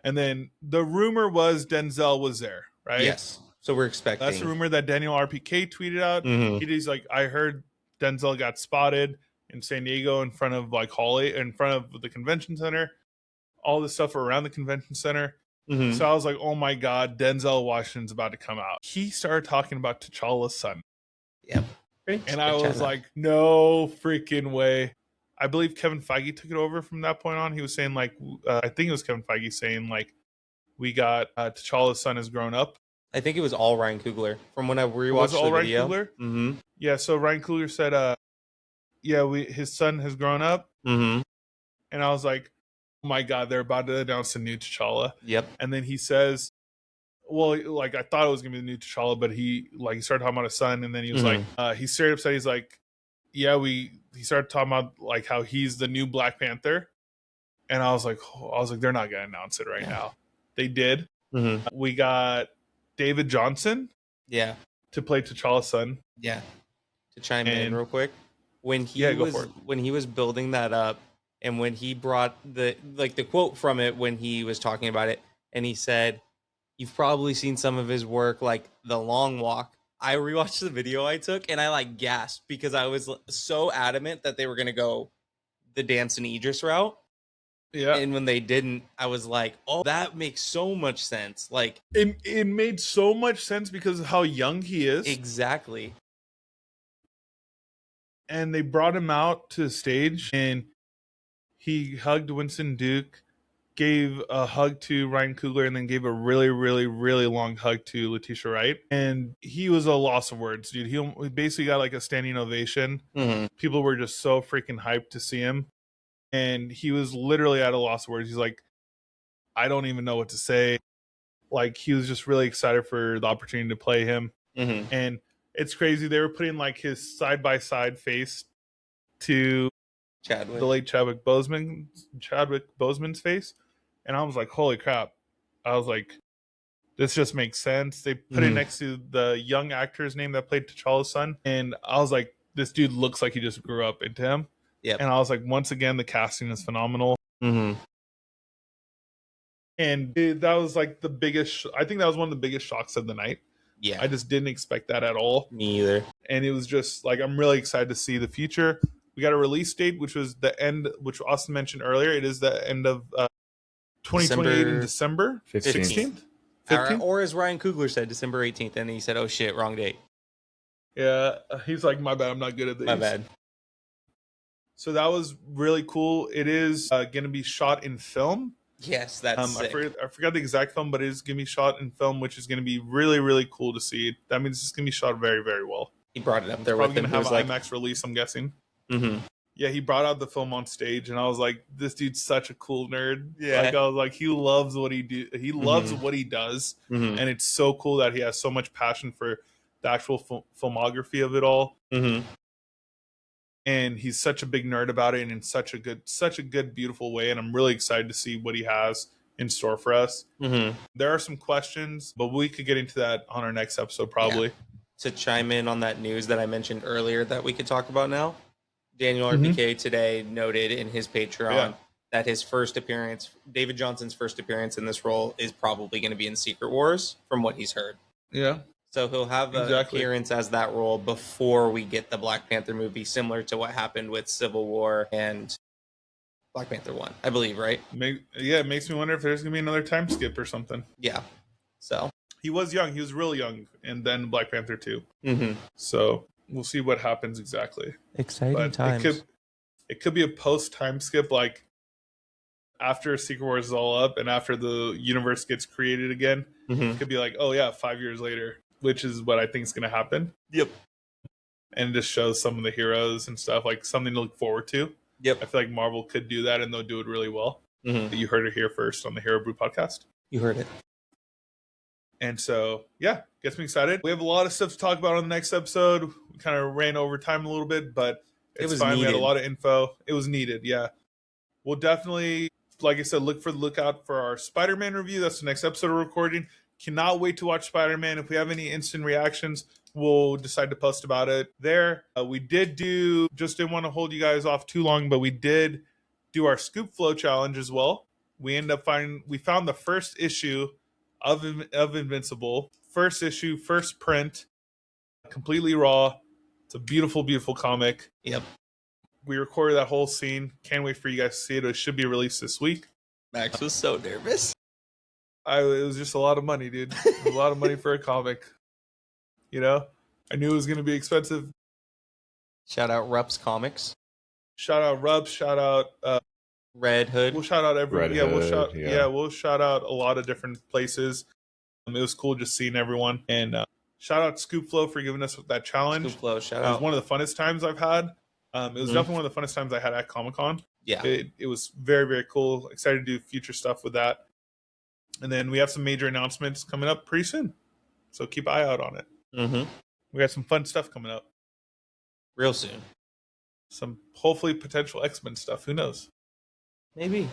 And then the rumor was Denzel was there, right? Yes. So we're expecting. That's the rumor that Daniel RPK tweeted out. Mm-hmm. He's like, I heard Denzel got spotted in San Diego in front of like in front of the convention center, all the stuff around the convention center. Mm-hmm. So I was like, oh my God, Denzel Washington's about to come out. He started talking about T'Challa's son. Yep. And I was like, no freaking way. I believe Kevin Feige took it over from that point on. He was saying like, I think it was Kevin Feige saying like, we got T'Challa's son has grown up. I think it was all Ryan Coogler from when I rewatched the video. Ryan Coogler? Mm-hmm. Yeah, so Ryan Coogler said, his son has grown up. Mm-hmm. And I was like, oh my God, they're about to announce a new T'Challa. Yep. And then he says, well, like I thought it was gonna be the new T'Challa, but he started talking about his son, and then he was like, he's straight up said, he's like, he started talking about like how he's the new Black Panther. And I was like, they're not gonna announce it right now. They did. Mm-hmm. We got David Jonsson. Yeah. To play T'Challa's son. Yeah. To chime in real quick. When he was building that up, and when he brought the quote from it when he was talking about it, and he said, you've probably seen some of his work, like The Long Walk. I rewatched the video I took, and I like gasped because I was so adamant that they were going to go the Damson Idris route. Yeah. And when they didn't, I was like, oh, that makes so much sense. Like it made so much sense because of how young he is. Exactly. And they brought him out to the stage, and he hugged Winston Duke, gave a hug to Ryan Coogler, and then gave a really, really, really long hug to Letitia Wright. And he was a loss of words, dude. He basically got like a standing ovation. Mm-hmm. People were just so freaking hyped to see him. And he was literally at a loss of words. He's like, I don't even know what to say. Like, he was just really excited for the opportunity to play him. Mm-hmm. And it's crazy. They were putting like his side-by-side face to the late Chadwick Boseman's face. And I was like, holy crap. I was like, this just makes sense. They put it next to the young actor's name that played T'Challa's son. And I was like, this dude looks like he just grew up into him. Yep. And I was like, once again, the casting is phenomenal. Mm-hmm. And that was like the biggest, I think that was one of the biggest shocks of the night. Yeah. I just didn't expect that at all. Me either. And it was just like, I'm really excited to see the future. We got a release date, which was the end, which Austin mentioned earlier. It is the end of 2028 in December 16th. 15th? Or as Ryan Coogler said, December 18th. And he said, oh shit, wrong date. Yeah. He's like, my bad. I'm not good at these. My bad. So that was really cool. It is going to be shot in film. Yes, that's sick. I forgot the exact film, but it is going to be shot in film, which is going to be really, really cool to see. That means it's going to be shot very, very well. He brought it up there Probably with him. going to have an IMAX release, I'm guessing. Mm-hmm. Yeah, he brought out the film on stage, and I was like, "This dude's such a cool nerd." Yeah, like I was like, he loves what he do. He loves what he does, and it's so cool that he has so much passion for the actual filmography of it all. And he's such a big nerd about it, and in such a good, beautiful way. And I'm really excited to see what he has in store for us. There are some questions, but we could get into that on our next episode, probably. Yeah. To chime in on that news that I mentioned earlier that we could talk about now. Daniel RPK today noted in his Patreon that his first appearance, David Jonsson's first appearance in this role, is probably going to be in Secret Wars, from what he's heard. Yeah. So he'll have an appearance as that role before we get the Black Panther movie, similar to what happened with Civil War and Black Panther 1, I believe, right? It makes me wonder if there's going to be another time skip or something. Yeah. So he was young. He was really young. And then Black Panther 2. So we'll see what happens exactly. Exciting times. It could be a post time skip, like after Secret Wars is all up and after the universe gets created again. It could be like, 5 years later, which is what I think is going to happen. Yep. And it just shows some of the heroes and stuff, like something to look forward to. Yep. I feel like Marvel could do that, and they'll do it really well. You heard it here first on the Hero Brew podcast. You heard it. And so, gets me excited. We have a lot of stuff to talk about on the next episode. We kind of ran over time a little bit, but it's fine. Needed. We had a lot of info. It was needed, yeah. We'll definitely, like I said, look out for our Spider-Man review. That's the next episode we're recording. Cannot wait to watch Spider-Man. If we have any instant reactions, we'll decide to post about it there. We didn't want to hold you guys off too long, but we did do our Scoop Flow challenge as well. We found the first issue of Invincible. First issue, first print, completely raw. It's a beautiful, beautiful comic. Yep. We recorded that whole scene. Can't wait for you guys to see it. It should be released this week. Max was so nervous. It was just a lot of money, dude. A lot of money for a comic. You know? I knew it was going to be expensive. Shout out Rups Comics. Shout out Rups. Shout out Red Hood. We'll shout out we'll shout out a lot of different places. It was cool just seeing everyone. And shout out Scoop Flow for giving us that challenge. Scoop Flow, shout out. It was out. one of the funnest times I've had. It was definitely one of the funnest times I had at Comic-Con. Yeah. It was very, very cool. Excited to do future stuff with that. And then we have some major announcements coming up pretty soon. So keep an eye out on it. We got some fun stuff coming up. Real soon. Some hopefully potential X-Men stuff. Who knows? Maybe.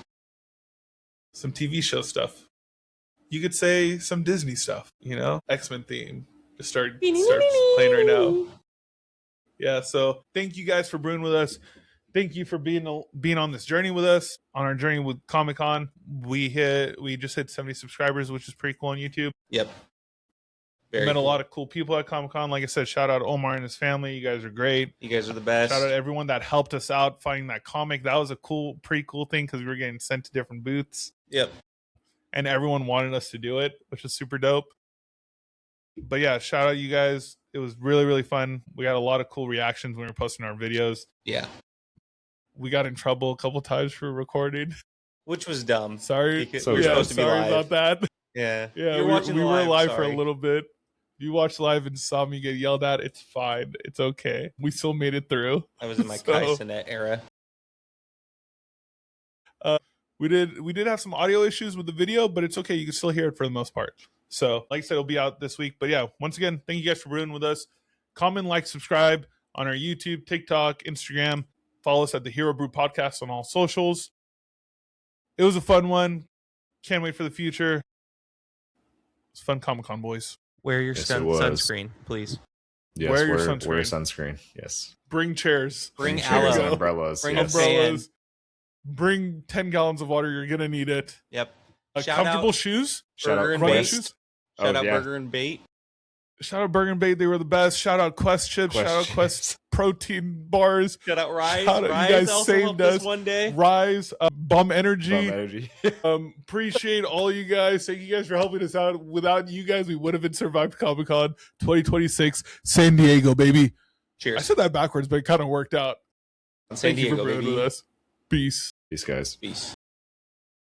Some TV show stuff. You could say some Disney stuff, X-Men theme. Just start playing right now. Yeah, so thank you guys for brewing with us. Thank you for being on this journey with us, on our journey with Comic-Con. We just hit 70 subscribers, which is pretty cool on YouTube. Yep. We met a lot of cool people at Comic-Con. Like I said, shout out Omar and his family. You guys are great. You guys are the best. Shout out to everyone that helped us out finding that comic. That was a pretty cool thing because we were getting sent to different booths. Yep. And everyone wanted us to do it, which was super dope. But yeah, shout out you guys. It was really, really fun. We got a lot of cool reactions when we were posting our videos. Yeah. We got in trouble a couple times for recording. Which was dumb. Sorry. So we're supposed to be live. About that. Yeah. Yeah, we were live for a little bit. You watched live and saw me get yelled at. It's fine. It's okay. We still made it through. I was in my Kai Cenat era. We did have some audio issues with the video, but it's okay. You can still hear it for the most part. So, like I said, it'll be out this week. But yeah, once again, thank you guys for brewing with us. Comment, like, subscribe on our YouTube, TikTok, Instagram. Follow us at the Hero Brew Podcast on all socials. It was a fun one. Can't wait for the future. It's fun Comic-Con, boys. Wear your sunscreen, please. Yes, wear your sunscreen. Yes. Bring chairs. Bring chairs and umbrellas. Bring umbrellas. Bring 10 gallons of water. You're going to need it. Yep. Comfortable shoes. Shout out Burger and Bait. Shout out Burger and Bait. They were the best. Shout out Quest Chips. Shout out Quest protein bars. Shout out Rise. Shout out, Rise you guys also saved us one day. Rise. Bum Energy. Appreciate all you guys. Thank you guys for helping us out. Without you guys, we would have been survived Comic-Con 2026 San Diego, baby. Cheers. I said that backwards, but it kind of worked out. San Thank you for Diego, brewing with us. Peace. Peace, guys. Peace.